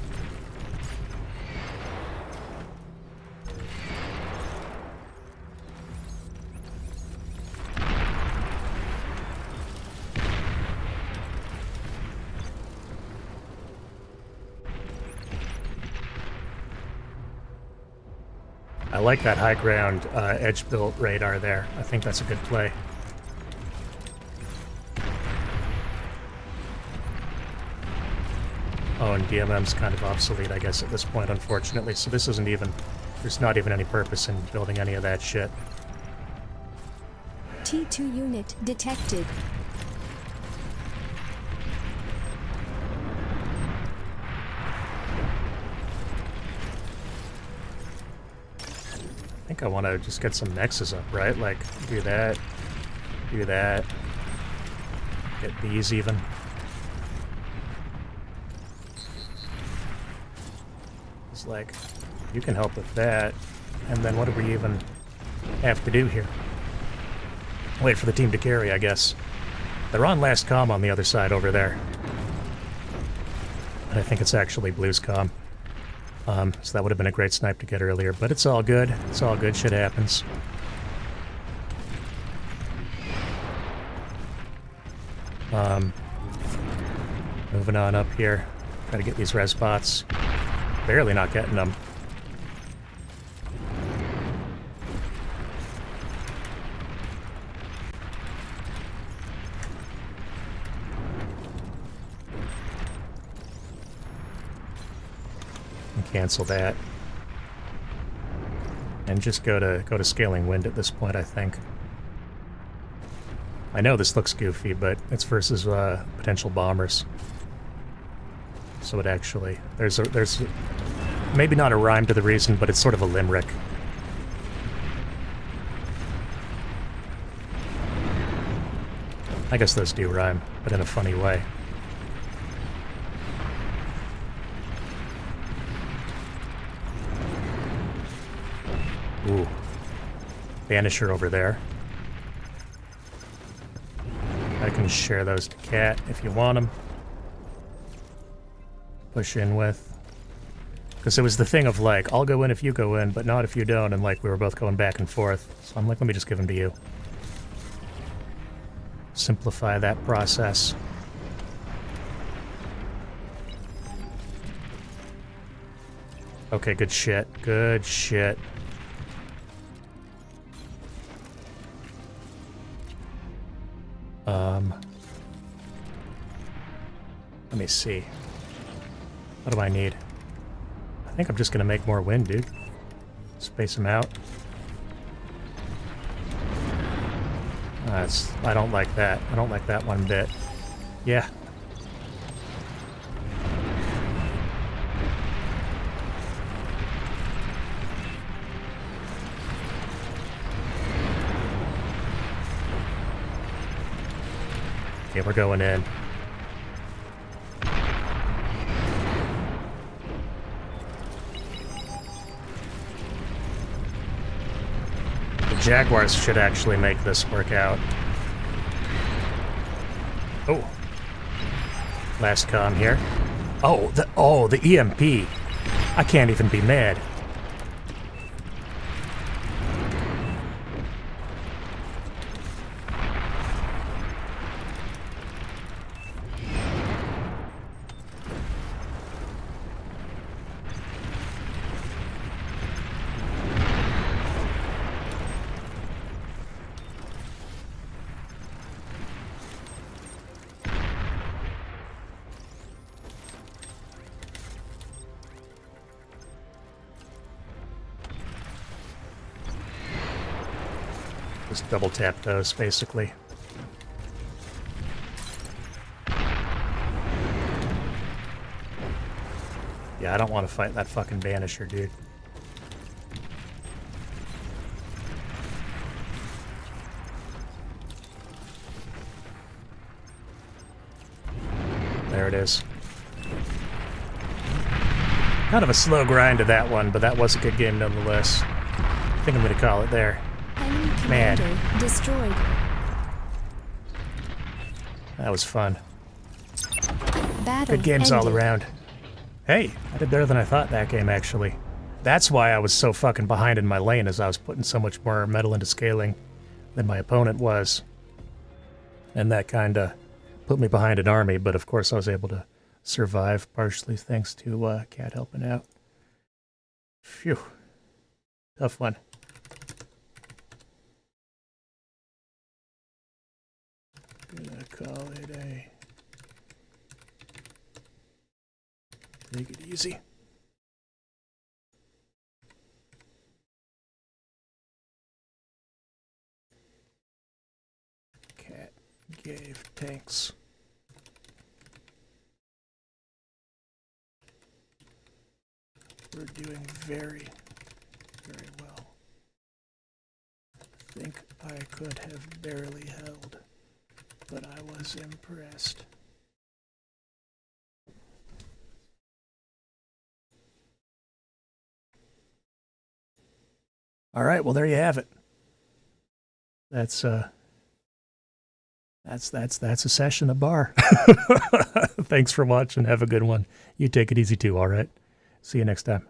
I like that high ground edge-built radar there. I think that's a good play. Oh, and DMM's kind of obsolete, I guess, at this point, unfortunately. So this isn't even... There's not even any purpose in building any of that shit. T2 unit detected. I think I want to just get some Nexus up, right? Like, do that, get these even. It's like, you can help with that, and then what do we even have to do here? Wait for the team to carry, I guess. They're on last comm on the other side over there. And I think it's actually Blue's comm. So that would have been a great snipe to get earlier, but it's all good. It's all good. Shit happens. Moving on up here. Try to get these res bots. Barely not getting them. Cancel that, and just go to scaling wind at this point. I think. I know this looks goofy, but it's versus potential bombers, so it actually there's maybe not a rhyme to the reason, but it's sort of a limerick. I guess those do rhyme, but in a funny way. Ooh. Banisher over there. I can share those to Cat if you want them. Push in with. Because it was the thing of like, I'll go in if you go in, but not if you don't, and like we were both going back and forth. So I'm like, let me just give them to you. Simplify that process. Okay, good shit. Good shit. Let me see. What do I need? I think I'm just gonna make more wind, dude. Space them out. I don't like that. I don't like that one bit. Yeah. Okay, we're going in. Jaguars should actually make this work out. Oh. Last comm here. Oh, the EMP. I can't even be mad. Just double tap those, basically. Yeah, I don't want to fight that fucking Banisher, dude. There it is. Kind of a slow grind to that one, but that was a good game nonetheless. I think I'm going to call it there. Man. Destroyed. That was fun. Battle Good games ended. all around. Hey, I did better than I thought that game, actually. That's why I was so fucking behind in my lane, as I was putting so much more metal into scaling than my opponent was. And that kinda put me behind an army, but of course I was able to survive, partially thanks to Cat helping out. Phew. Tough one. Gonna call it a... Take it easy. Cat gave tanks. We're doing very, very well. I think I could have barely held, but I was impressed. All right, well there you have it. That's a session of bar. Thanks for watching. Have a good one. You take it easy too, all right? See you next time.